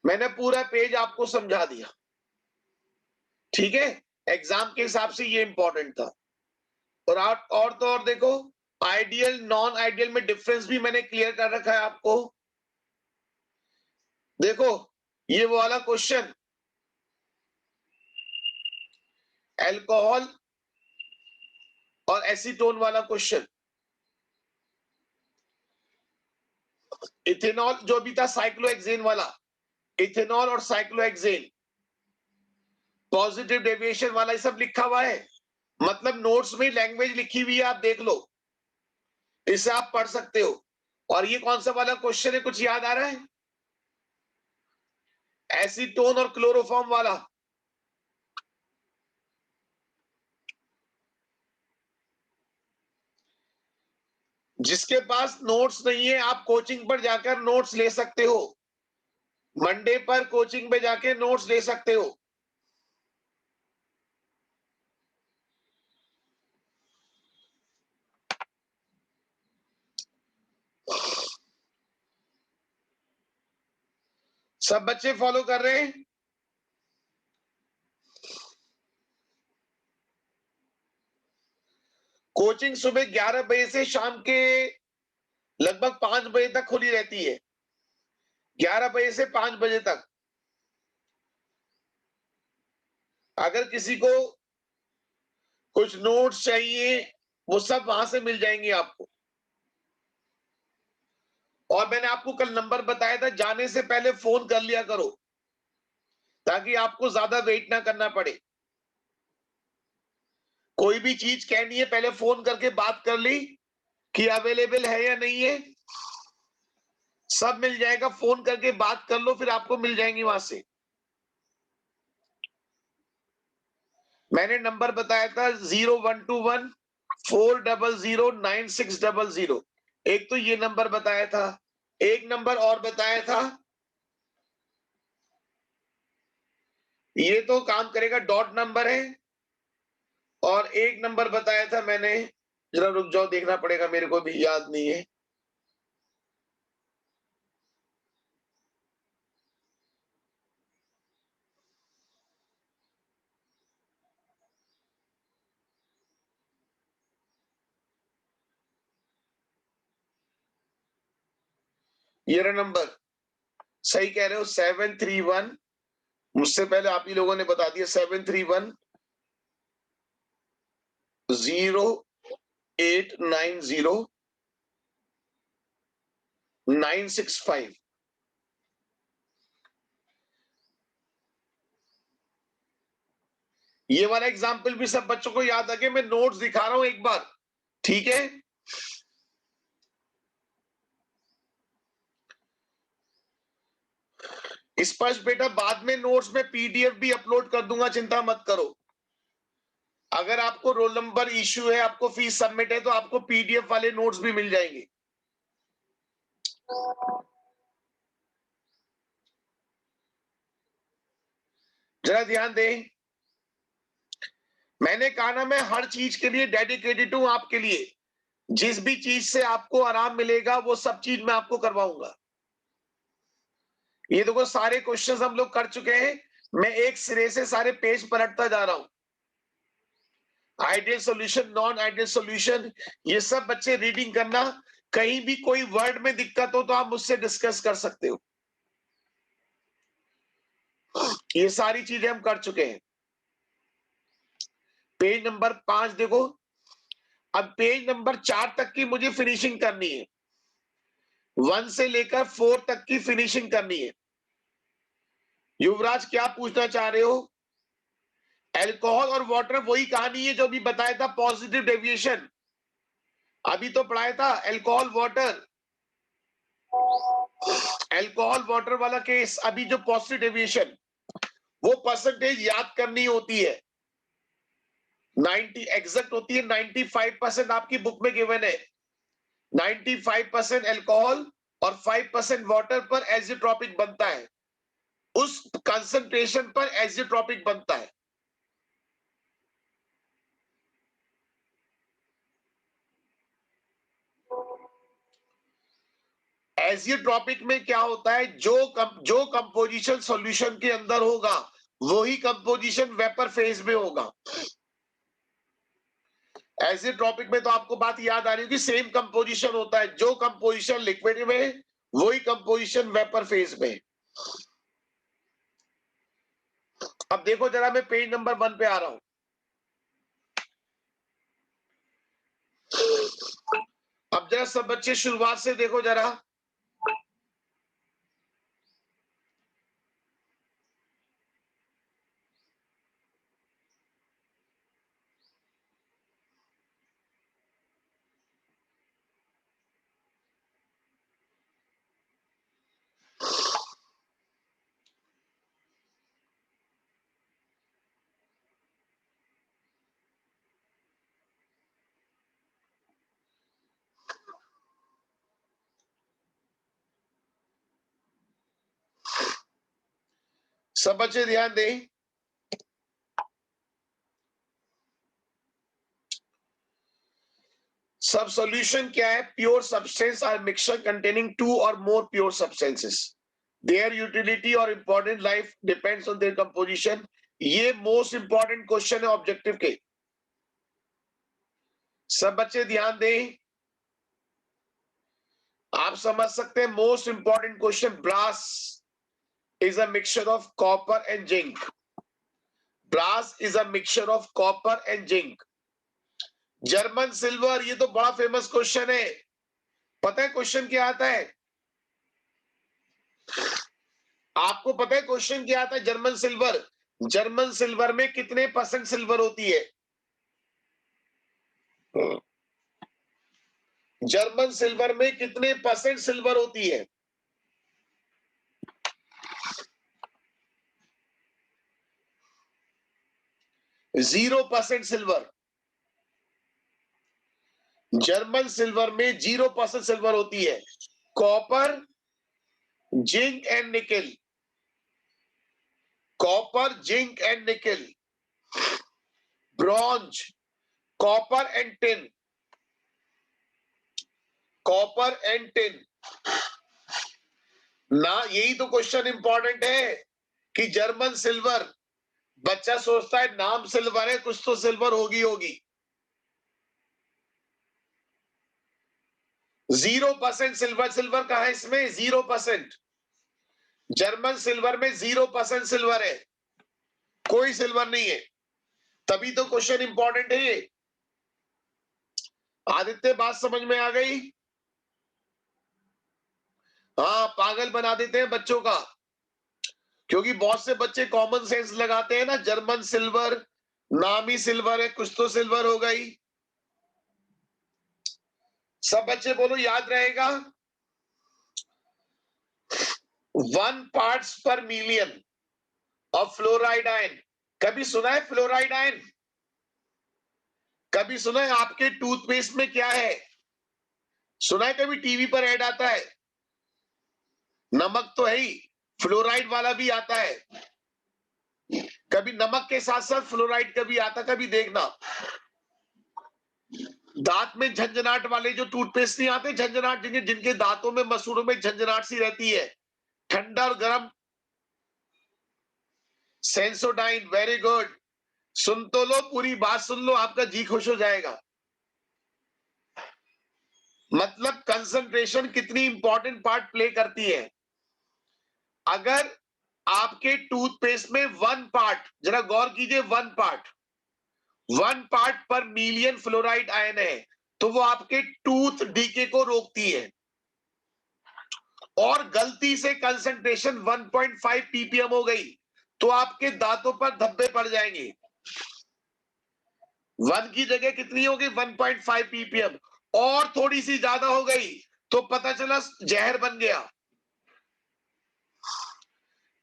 Speaker 1: मैंने पूरा पेज आपको समझा दिया। ठीक है, एग्जाम के हिसाब से ये इंपॉर्टेंट था। और आप और तो और देखो, आइडियल नॉन आइडियल में डिफरेंस भी मैंने क्लियर कर रखा है आपको। देखो ये वो वाला क्वेश्चन, अल्कोहल और एसीटोन वाला क्वेश्चन, इथेनॉल जो भी था साइक्लोहेक्सेन वाला, इथेनॉल और साइक्लोहेक्सेन, पॉजिटिव डेविएशन वाला, ये सब लिखा हुआ है। मतलब नोट्स में लैंग्वेज लिखी हुई है, आप देख लो, इसे आप पढ़ सकते हो। और ये कौन सा वाला क्वेश्चन है, कुछ याद आ रहा है? एसीटोन और क्लोरोफॉर्म वाला। जिसके पास नोट्स नहीं है, आप कोचिंग पर जाकर नोट्स ले सकते हो। मंडे पर कोचिंग पे जाके नोट्स ले सकते हो। सब बच्चे फॉलो कर रहे हैं? कोचिंग सुबह 11 बजे से शाम के लगभग 5 बजे तक खुली रहती है। 11 बजे से 5 बजे तक। अगर किसी को कुछ नोट्स चाहिए, वो सब वहां से मिल जाएंगे आपको। और मैंने आपको कल नंबर बताया था, जाने से पहले फोन कर लिया करो, ताकि आपको ज्यादा वेट ना करना पड़े। कोई भी चीज कहनी है, पहले फोन करके बात कर ली कि अवेलेबल है या नहीं है। सब मिल जाएगा, फोन करके बात कर लो, फिर आपको मिल जाएंगी वहां से। मैंने नंबर बताया था 0121 400 9600। एक तो ये नंबर बताया था, एक नंबर और बताया था, ये तो काम करेगा, डॉट नंबर है। और एक नंबर बताया था मैंने, जरा रुक जाओ, देखना पड़ेगा, मेरे को भी याद नहीं है। ये रहा नंबर, सही कह रहे हो, 731। मुझसे पहले आप ही लोगों ने बता दिया, 731 0890 965। ये वाला एग्जाम्पल भी सब बच्चों को याद आ गया, मैं नोट्स दिखा रहा हूं एक बार, ठीक है? स्पष्ट बेटा, बाद में नोट्स में पीडीएफ भी अपलोड कर दूंगा, चिंता मत करो। अगर आपको रोल नंबर इश्यू है, आपको फीस सबमिट है, तो आपको पीडीएफ वाले नोट्स भी मिल जाएंगे। जरा ध्यान दें, मैंने कहा ना, मैं हर चीज के लिए डेडिकेटेड हूं आपके लिए। जिस भी चीज से आपको आराम मिलेगा, वो सब चीज मैं आपको करवाऊंगा। ये देखो, सारे क्वेश्चंस हम लोग कर चुके हैं। मैं एक सिरे से सारे पेज पलटता जा रहा हूं। Ideal solution, non ideal solution, ये सब बच्चे रीडिंग करना। कहीं भी कोई वर्ड में दिक्कत हो तो आप मुझसे डिस्कस कर सकते हो। ये सारी चीजें हम कर चुके हैं। पेज नंबर 5 देखो। अब पेज नंबर 4 तक की मुझे फिनिशिंग करनी है। 1 से लेकर 4 तक की फिनिशिंग करनी है। युवराज, क्या पूछना चाह रहे हो? अल्कोहल और वाटर, वही कहानी है जो भी बताया था, पॉजिटिव डेविएशन। अभी तो पढ़ाया था अल्कोहल वाटर। अल्कोहल वाटर वाला केस, अभी जो पॉजिटिव डेविएशन, वो परसेंटेज याद करनी होती है। 90 एग्जैक्ट होती है। 95% आपकी बुक में गिवन है। 95% अल्कोहल और 5% वाटर पर एजिट्रॉपिक बनता है। उस कंसंट्रेशन पर एजिट्रॉपिक बनता है। एजियोट्रॉपिक में क्या होता है, जो कंपोजिशन सॉल्यूशन के अंदर होगा, वही कंपोजिशन वेपर फेज में होगा। एजियोट्रॉपिक में तो आपको बात याद आ रही होगी, सेम कंपोजिशन होता है, जो कंपोजिशन लिक्विड में, वही कंपोजिशन वेपर फेज में। अब देखो जरा, मैं पेज नंबर 1 पे आ रहा हूं। अब जरा सब बच्चे शुरुआत से देखो जरा। सब बच्चे ध्यान दें। सब सॉल्यूशन क्या है? Pure substance are mixture containing 2 or more pure substances. Their utility or important life depends on their composition. ये मोस्ट इंपॉर्टेंट क्वेश्चन है ऑब्जेक्टिव के। सब बच्चे ध्यान दें, आप समझ सकते हैं most important question. Brass is a mixture of copper and zinc. Brass is a mixture of copper and zinc. German silver, ये तो बड़ा फेमस क्वेश्चन है। पता है क्वेश्चन क्या आता है? आपको पता है क्वेश्चन क्या आता है? जर्मन सिल्वर, जर्मन सिल्वर में कितने परसेंट सिल्वर होती है? जर्मन सिल्वर में कितने परसेंट सिल्वर होती है? 0% सिल्वर। जर्मन सिल्वर में 0% सिल्वर होती है। कॉपर, जिंक एंड निकल। कॉपर, जिंक एंड निकल। Bronze, copper and tin. Copper and tin ना, यही तो क्वेश्चन इंपॉर्टेंट है कि जर्मन सिल्वर, बच्चा सोचता है नाम सिल्वर है, कुछ तो सिल्वर होगी होगी। 0% सिल्वर। सिल्वर कहां है इसमें? 0%। जर्मन सिल्वर में 0% सिल्वर है, कोई सिल्वर नहीं है। तभी तो क्वेश्चन इंपॉर्टेंट है ये। आदित्य, बात समझ में आ गई? हाँ, पागल बना देते हैं बच्चों का, क्योंकि बहुत से बच्चे कॉमन सेंस लगाते हैं ना, जर्मन सिल्वर, नाम ही सिल्वर है, कुछ तो सिल्वर हो गई। सब बच्चे बोलो, याद रहेगा? 1 पार्ट्स पर मिलियन ऑफ फ्लोराइड आयन। कभी सुना है फ्लोराइड आयन? कभी सुना है आपके टूथपेस्ट में क्या है? सुना है कभी टीवी पर ऐड आता है? नमक तो है ही, फ्लोराइड वाला भी आता है। कभी नमक के साथ साथ फ्लोराइड का भी आता, कभी देखना। दांत में झंझनाट वाले जो टूथपेस्ट नहीं आते, झंझनाट, जिनके दांतों में, मसूड़ों में झंझनाट सी रहती है, ठंडा और गर्म। Sensodyne, very good. सुन तो लो, पूरी बात सुन लो, आपका जी खुश हो जाएगा। मतलब कंसंट्रेशन कितनी इंपॉर्टेंट पार्ट प्ले करती है। अगर आपके टूथपेस्ट में 1 पार्ट, जरा गौर कीजिए, 1 पार्ट पर मिलियन फ्लोराइड आयन है, तो वो आपके टूथ डीके को रोकती है। और गलती से कंसंट्रेशन 1.5 ppm हो गई तो आपके दांतों पर धब्बे पड़ जाएंगे। 1 की जगह कितनी होगी? 1.5 ppm। और थोड़ी सी ज्यादा हो गई तो पता चला जहर बन गया।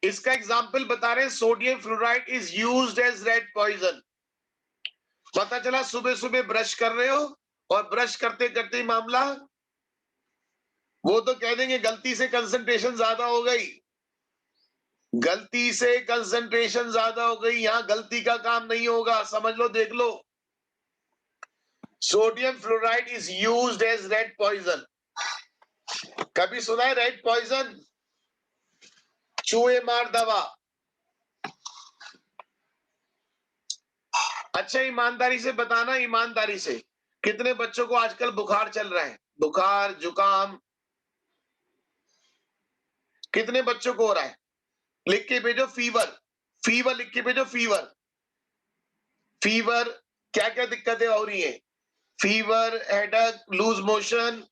Speaker 1: इसका एग्जाम्पल बता रहे हैं, sodium fluoride is used as rat poison. पता चला सुबह सुबह ब्रश कर रहे हो और ब्रश करते करते ही मामला, वो तो कह देंगे गलती से कंसंट्रेशन ज्यादा हो गई, गलती से कंसंट्रेशन ज्यादा हो गई। यहां गलती का काम नहीं होगा, समझ लो, देख लो। Sodium fluoride is used as rat poison. कभी सुना है रेड पॉइजन? चूहे मार दवा। अच्छा, ईमानदारी से बताना, ईमानदारी से, कितने बच्चों को आजकल बुखार चल रहा है? बुखार, जुकाम, कितने बच्चों को हो रहा है? लिख के भेजो फीवर। फीवर लिख के भेजो, फीवर। फीवर, क्या क्या दिक्कतें हो रही है? Fever, headache, loose motion.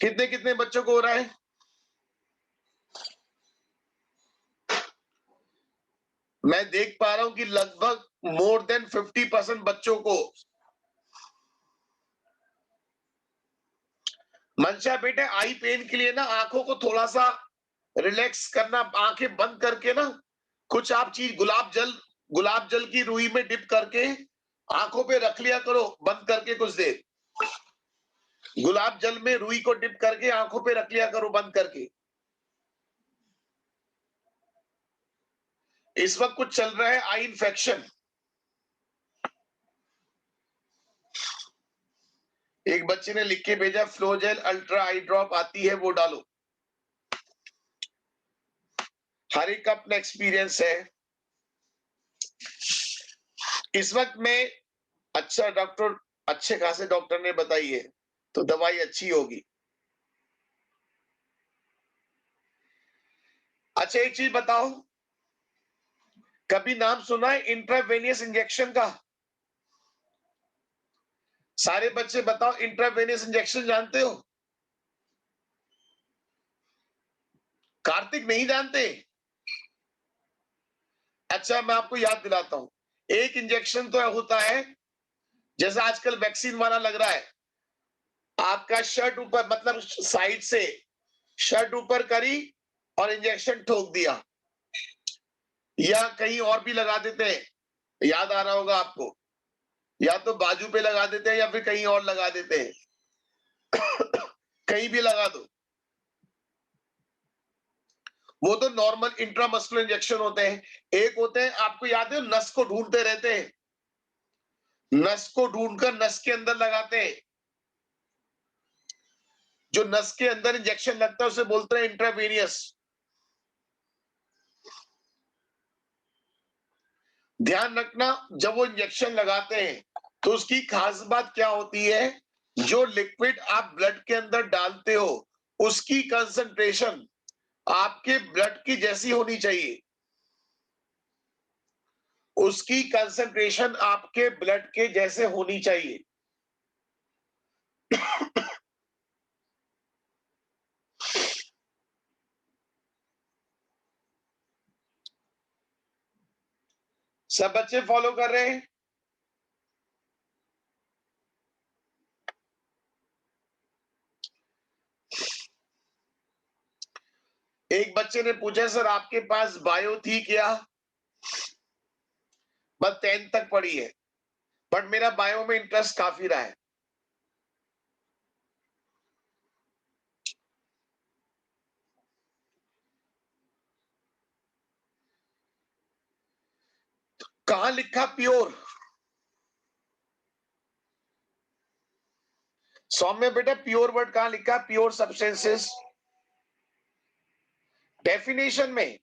Speaker 1: कितने कितने बच्चों को हो रहा है? मैं देख पा रहा हूं कि लगभग मोर देन 50% बच्चों को। मंशा बेटे, आई पेन के लिए ना आंखों को थोड़ा सा रिलैक्स करना, आंखें बंद करके ना, कुछ आप चीज, गुलाब जल की रुई में डिप करके आंखों पे रख लिया करो, बंद करके कुछ देर। गुलाब जल में रुई को डिप करके आंखों पे रख लिया करो, बंद करके। इस वक्त कुछ चल रहा है, आई इन्फेक्शन। एक बच्चे ने लिख के भेजा फ्लोजेल अल्ट्रा आई ड्रॉप आती है वो डालो। हर एक का अपना एक्सपीरियंस है। इस वक्त में अच्छा डॉक्टर, अच्छे खासे डॉक्टर ने बताई है तो दवाई अच्छी होगी। अच्छा एक चीज बताओ, कभी नाम सुना है इंट्रावेनियस इंजेक्शन का? सारे बच्चे बताओ, इंट्रावेनियस इंजेक्शन जानते हो? कार्तिक नहीं जानते? अच्छा मैं आपको याद दिलाता हूं, एक इंजेक्शन तो होता है जैसा आजकल वैक्सीन वाला लग रहा है, आपका शर्ट ऊपर मतलब साइड से शर्ट ऊपर करी और इंजेक्शन ठोक दिया, या कहीं और भी लगा देते हैं, याद आ रहा होगा आपको, या तो बाजू पे लगा देते हैं या फिर कहीं और लगा देते हैं। कहीं भी लगा दो। वो तो नॉर्मल इंट्रामस्कुलर इंजेक्शन होते हैं। एक होते हैं, आपको याद है, नस को ढूंढते रहते हैं, नस को ढूंढकर नस के अंदर लगाते हैं। जो नस के अंदर इंजेक्शन लगता है उसे बोलते हैं इंट्रावेनियस। ध्यान रखना, जब वो इंजेक्शन लगाते हैं तो उसकी खास बात क्या होती है, जो लिक्विड आप ब्लड के अंदर डालते हो उसकी कंसंट्रेशन आपके ब्लड की जैसी होनी चाहिए, उसकी कंसंट्रेशन आपके ब्लड के जैसे होनी चाहिए। सब बच्चे फॉलो कर रहे हैं? एक बच्चे ने पूछा सर आपके पास बायो थी क्या? बस 10th तक पढ़ी है, बट मेरा बायो में इंटरेस्ट काफी रहा है। कहां लिखा प्योर? सौम्य बेटा प्योर वर्ड कहां लिखा? प्योर सब्सटेंसेस डेफिनेशन में।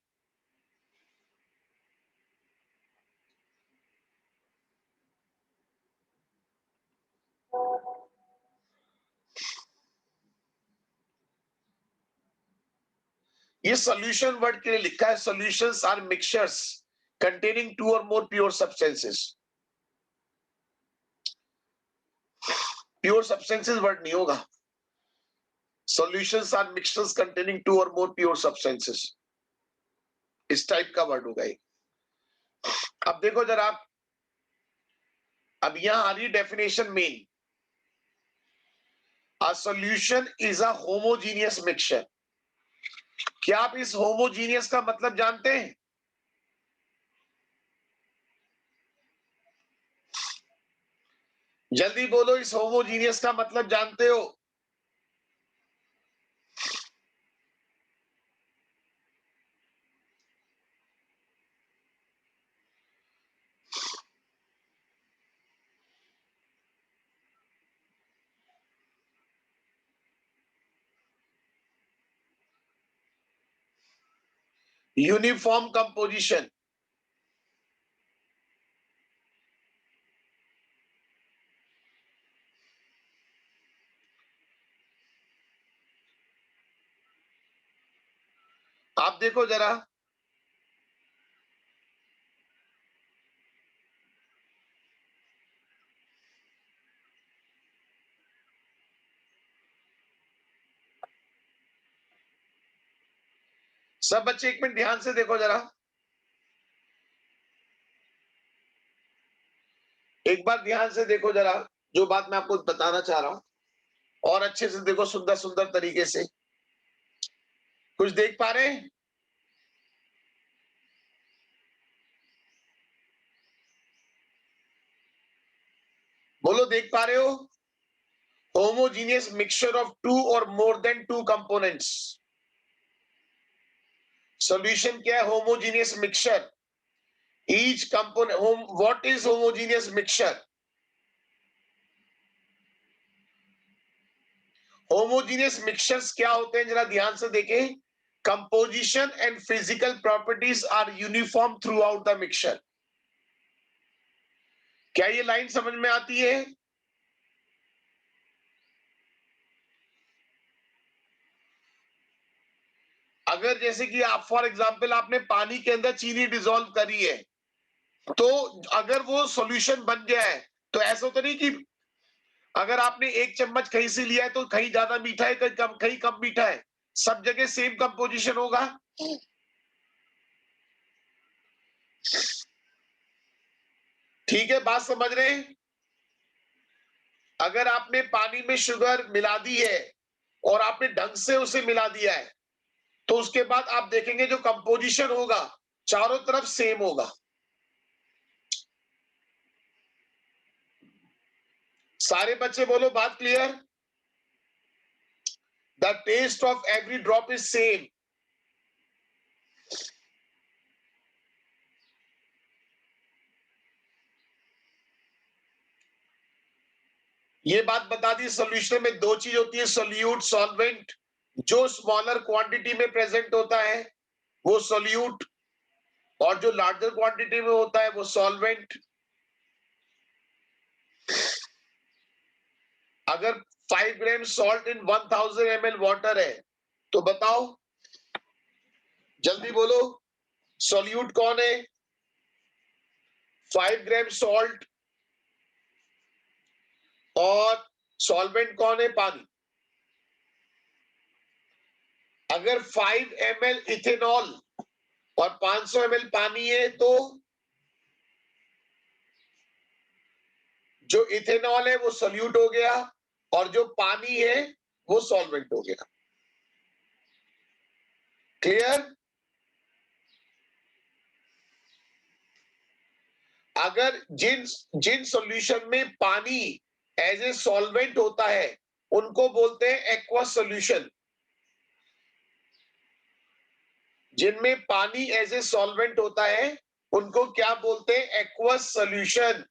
Speaker 1: ये सॉल्यूशन वर्ड के लिए लिखा है, solutions are mixtures containing two or more pure substances. Pure substances word नहीं होगा, solutions are mixtures containing two or more pure substances, इस टाइप का वर्ड होगा ये। अब देखो जरा आप, अब यहां आ रही definition main, a solution is a homogeneous mixture. क्या आप इस होमोजीनियस का मतलब जानते हैं? जल्दी बोलो, इस होमोजीनियस का मतलब जानते हो? Uniform composition. आप देखो जरा, सब बच्चे एक मिनट ध्यान से देखो जरा, एक बार ध्यान से देखो जरा, जो बात मैं आपको बताना चाह रहा हूं, और अच्छे से देखो, सुंदर सुंदर तरीके से। कुछ देख पा रहे हैं? बोलो, देख पा रहे हो? Homogeneous mixture of two or more than two components. Solution क्या है? Homogeneous mixture. Each component home, what is homogeneous mixture? Homogeneous mixtures क्या होते हैं, जरा ध्यान से देखें। Composition and physical properties are uniform throughout the mixture. क्या ये लाइन समझ में आती है? अगर जैसे कि आप फॉर एग्जांपल आपने पानी के अंदर चीनी डिसॉल्व करी है, तो अगर वो सॉल्यूशन बन गया है, तो ऐसा तो नहीं कि अगर आपने 1 चम्मच कहीं से लिया है तो कहीं ज्यादा मीठा है, कहीं कम मीठा है। सब जगह सेम कंपोजिशन होगा। ठीक है, बात समझ रहे हैं? अगर आपने पानी में शुगर मिला दी है और आपने ढंग से उसे मिला दिया है, तो उसके बाद आप देखेंगे जो कंपोजिशन होगा चारों तरफ सेम होगा। सारे बच्चे बोलो, बात clear? The taste of every drop is same. ये बात बता दी, सॉल्यूशन में दो चीज होती है, सोल्यूट, सॉल्वेंट। जो स्मॉलर क्वांटिटी में प्रेजेंट होता है वो सोल्यूट, और जो लार्जर क्वांटिटी में होता है वो सॉल्वेंट। अगर 5 ग्राम सॉल्ट इन 1000 ml वाटर है, तो बताओ, जल्दी बोलो, सोल्यूट कौन है? 5 ग्राम सॉल्ट। और सॉल्वेंट कौन है? पानी। अगर 5 ml इथेनॉल और 500 ml पानी है, तो जो इथेनॉल है वो सोल्यूट हो गया और जो पानी है वो सॉल्वेंट हो गया। क्लियर? अगर जिन जिन सॉल्यूशन में पानी एज ए सॉल्वेंट होता है उनको बोलते हैं एक्वस सॉल्यूशन। जिनमें पानी एज ए सॉल्वेंट होता है उनको क्या बोलते हैं? Aqueous solution.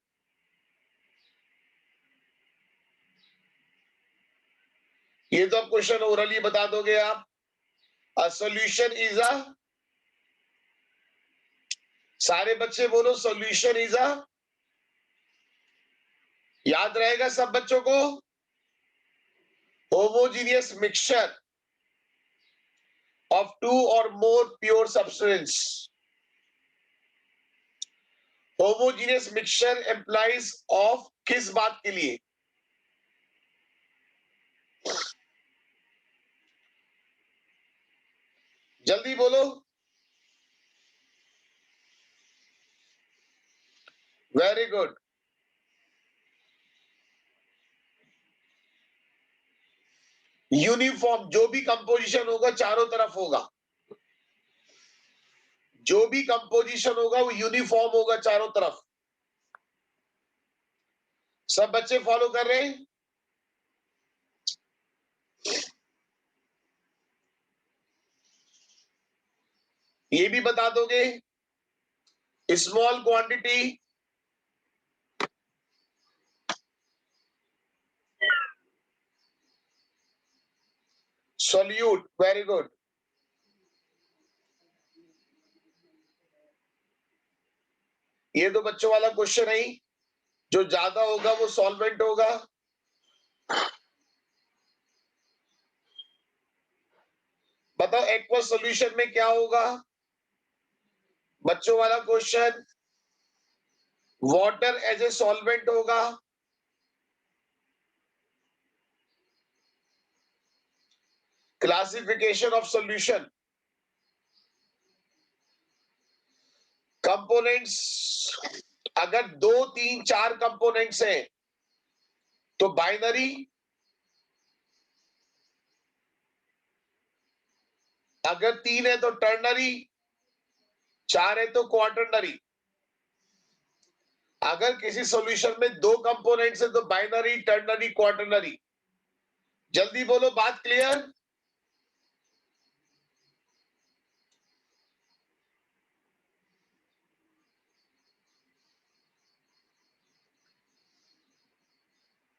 Speaker 1: ये तो आप क्वेश्चन ओरली बता दोगे आप। अ सॉल्यूशन इज अ, सारे बच्चे बोलो, सॉल्यूशन इज अ, याद रहेगा सब बच्चों को, homogeneous mixture of two or more pure substance. Homogeneous mixture employs of किस बात के लिए? जल्दी बोलो। Very good. यूनिफॉर्म, जो भी कंपोजिशन होगा चारों तरफ होगा। जो भी कंपोजिशन होगा वो यूनिफॉर्म होगा चारों तरफ। सब बच्चे फॉलो कर रहे हैं? ये भी बता दोगे, small quantity solute. Very good. ये तो बच्चों वाला क्वेश्चन है ही। जो ज्यादा होगा वो सॉल्वेंट होगा। बताओ एक्वस सॉल्यूशन में क्या होगा? बच्चों वाला question, water as a solvent होगा। क्लासिफिकेशन ऑफ सॉल्यूशन, कंपोनेंट्स, अगर 2 3 4 कंपोनेंट्स हैं तो बाइनरी, अगर 3 है तो टर्नरी, 4 है तो क्वार्टरनरी। अगर किसी सॉल्यूशन में 2 कंपोनेंट्स है तो बाइनरी, टर्नरी, क्वार्टरनरी। जल्दी बोलो, बात क्लियर?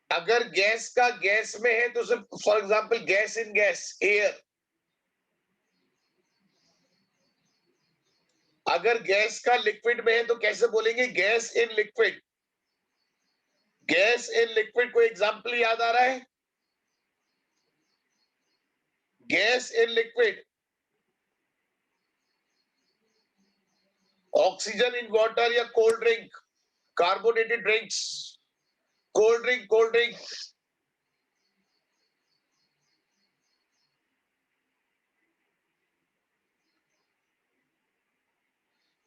Speaker 1: अगर गैस का गैस में है तो सिर्फ for example gas in gas air, अगर गैस का लिक्विड में है तो कैसे बोलेंगे gas in liquid. Gas in liquid कोई एग्जांपल याद आ रहा है? Gas in liquid, oxygen in water या cold drink, carbonated drinks, cold drink, cold drink.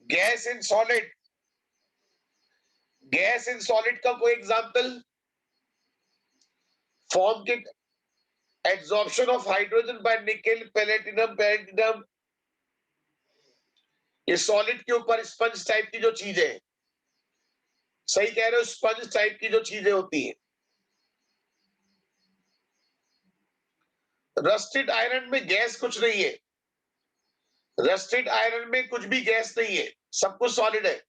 Speaker 1: Gas in solid, gas in solid का कोई एग्जांपल? फॉर्म के absorption of hydrogen by nickel, palladium, palladium. ये सॉलिड के ऊपर स्पंज टाइप की जो चीजें हैं, सही कह रहे हो, स्पंज टाइप की जो चीजें होती हैं। रस्टेड आयरन में गैस कुछ नहीं है, रस्टेड आयरन में कुछ भी गैस नहीं है, सब कुछ सॉलिड है।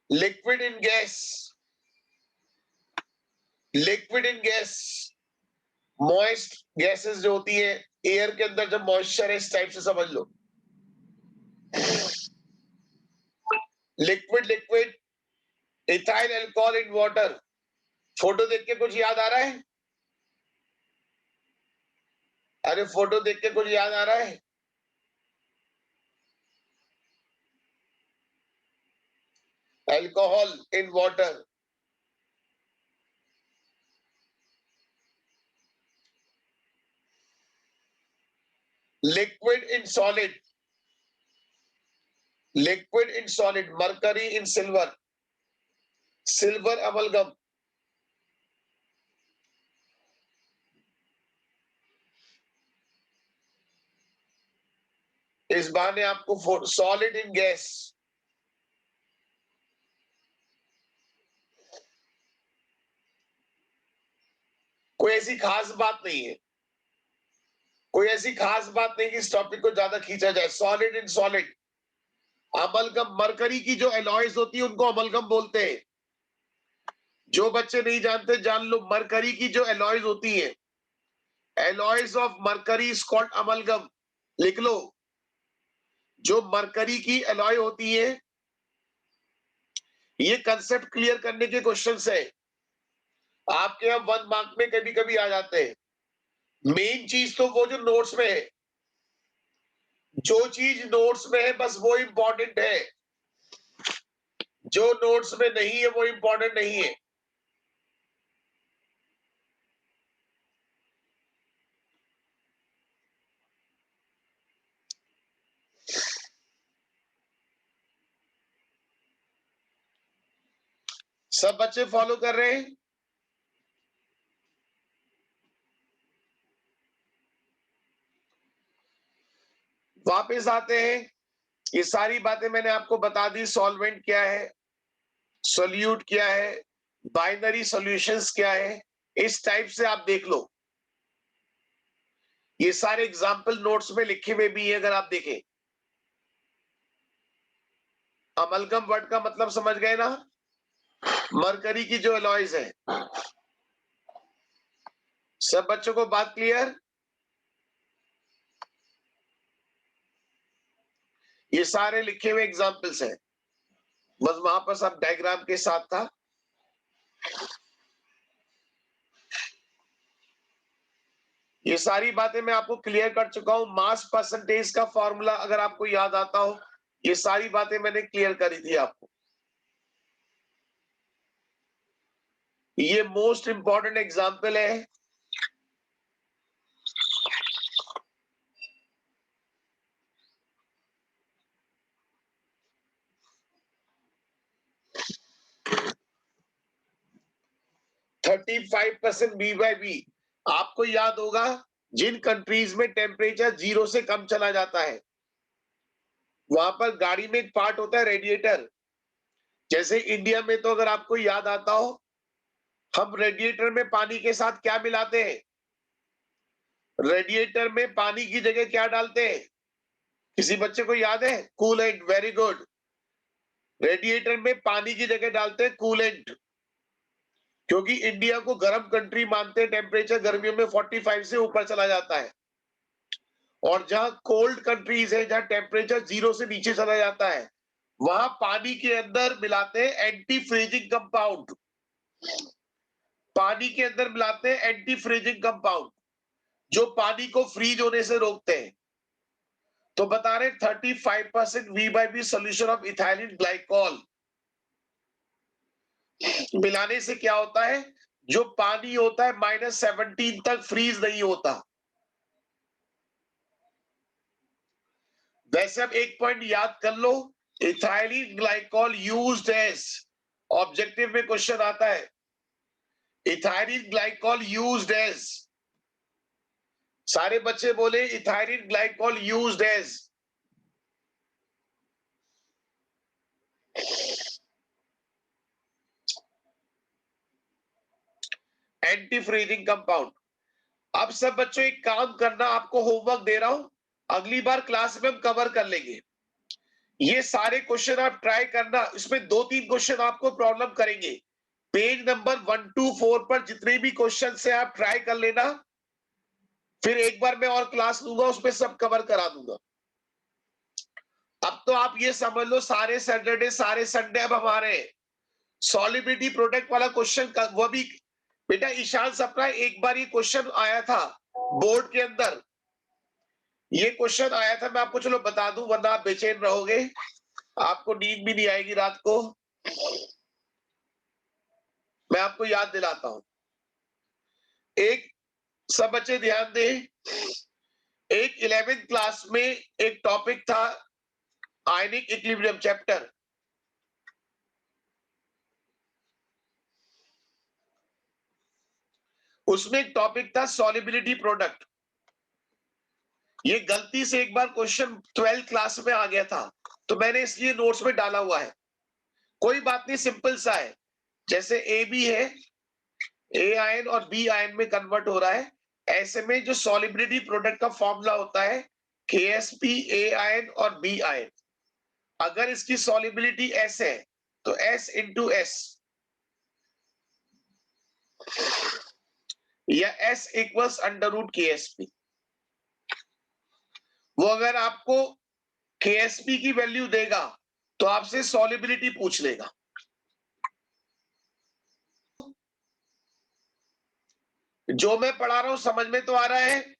Speaker 1: Liquid in gas, liquid in gas, moist gases जो होती है एयर के अंदर, जब मॉइस्चर है, इस टाइप से समझ लो। Liquid, liquid, ethyl alcohol in water. Photo देख के कुछ याद आ रहा है? अरे फोटो देख के कुछ याद आ रहा है? Alcohol in water, liquid in solid, liquid in solid, mercury in silver, silver amalgam. इस बहाने आपको सॉलिड इन गैस, कोई ऐसी खास बात नहीं है, कोई ऐसी खास बात नहीं कि इस टॉपिक को ज्यादा खींचा जाए। Solid in solid, amalgam, mercury की जो एलॉयज होती है उनको अमलगम बोलते हैं। जो बच्चे नहीं जानते जान लो, मरकरी की जो एलॉयज होती है, alloys of mercury is called amalgam. लिख लो, जो मरकरी की एलॉय होती है, ये कंसेप्ट क्लियर करने के क्वेश्चंस है आपके यहाँ 1 मार्क में कभी कभी आ जाते हैं। मेन चीज तो वो जो नोट्स में है, जो चीज नोट्स में है बस वो इंपॉर्टेंट है, जो नोट्स में नहीं है वो इंपॉर्टेंट नहीं है। सब बच्चे फॉलो कर रहे हैं? वापस आते हैं, ये सारी बातें मैंने आपको बता दी। सॉल्वेंट क्या है, सोल्यूट क्या है, बाइनरी सॉल्यूशंस क्या है, इस टाइप से आप देख लो। ये सारे एग्जाम्पल नोट्स में लिखे हुए भी है, अगर आप देखें। अमलगम वर्ड का मतलब समझ गए ना, मरकरी की जो एलॉयज है। सब बच्चों को बात क्लियर? ये सारे लिखे हुए एग्जाम्पल्स हैं, बस वहां पर सब डायग्राम के साथ था। ये सारी बातें मैं आपको क्लियर कर चुका हूं। मास परसेंटेज का फॉर्मूला अगर आपको याद आता हो, ये सारी बातें मैंने क्लियर करी थी आपको। ये मोस्ट इंपॉर्टेंट एग्जाम्पल है। Thirty 35% B by B. आपको याद होगा, जिन कंट्रीज में टेम्परेचर 0 से कम चला जाता है, वहां पर गाड़ी में एक पार्ट होता है रेडिएटर। जैसे इंडिया में तो अगर आपको याद आता हो, हम रेडिएटर में पानी के साथ क्या मिलाते हैं? रेडिएटर में पानी की जगह क्या डालते हैं? किसी बच्चे को याद है? Coolant, very good. रेडिएटर में पानी की जगह डालते हैं कूलेंट, क्योंकि इंडिया को गर्म कंट्री मानते हैं, टेम्परेचर गर्मियों में 45 से ऊपर चला जाता है। और जहां कोल्ड कंट्रीज है, जहां टेम्परेचर 0 से नीचे चला जाता है, वहां पानी के अंदर मिलाते हैं एंटी फ्रीजिंग कंपाउंड। पानी के अंदर मिलाते हैं एंटी फ्रीजिंग कंपाउंड, जो पानी को फ्रीज होने से रोकते हैं। तो बता रहे 35% V/B solution of ethylene glycol मिलाने से क्या होता है, जो पानी होता है -17 तक फ्रीज नहीं होता। वैसे अब एक पॉइंट याद कर लो, ethylene glycol used as, objective में क्वेश्चन आता है, इथाइलिन ग्लाइकॉल यूज्ड एज, सारे बच्चे बोले ethylene glycol used as. Anti freezing compound. अब सब बच्चों एक काम करना, आपको होमवर्क दे रहा हूं, अगली बार क्लास में हम कवर कर लेंगे। ये सारे क्वेश्चन आप ट्राई करना, इसमें 2-3 क्वेश्चन आपको प्रॉब्लम करेंगे। पेज नंबर 1 to 4 पर जितने भी क्वेश्चन से आप ट्राई कर लेना, फिर एक बार मैं और क्लास लूंगा, उसमें सब कवर करा दूंगा। अब तो आप ये समझ लो, सारे सैटरडे सारे संडे अब हमारे सॉलिबिलिटी प्रोडक्ट वाला क्वेश्चन का, वो भी बेटा ईशान सप्रा, एक बार ये क्वेश्चन आया था बोर्ड के अंदर, ये क्वेश्चन आया था, मैं आपको चलो बता दूं, वरना आप बेचैन रहोगे, आपको नींद भी नहीं आएगी रात को। मैं आपको याद दिलाता हूं, एक, सब बच्चे ध्यान दें, एक 11th क्लास में एक टॉपिक था आयनिक इक्विलिब्रियम चैप्टर, उसमें एक टॉपिक था सॉल्युबिलिटी प्रोडक्ट। ये गलती से एक बार क्वेश्चन 12th क्लास में आ गया था, तो मैंने इसलिए नोट्स में डाला हुआ है। कोई बात नहीं, सिंपल सा है, जैसे ए बी है, ए आयन और बी आयन में कन्वर्ट हो रहा है, ऐसे में जो सॉल्युबिलिटी प्रोडक्ट का फॉर्मूला होता है KsP, ए आयन और बी आयन। अगर इसकी सॉल्युबिलिटी S है तो S इंटू एस, या S इक्वल्स √KsP। वो अगर आपको KsP की वैल्यू देगा तो आपसे सॉल्युबिलिटी पूछ लेगा। जो मैं पढ़ा रहा हूं समझ में तो आ रहा है?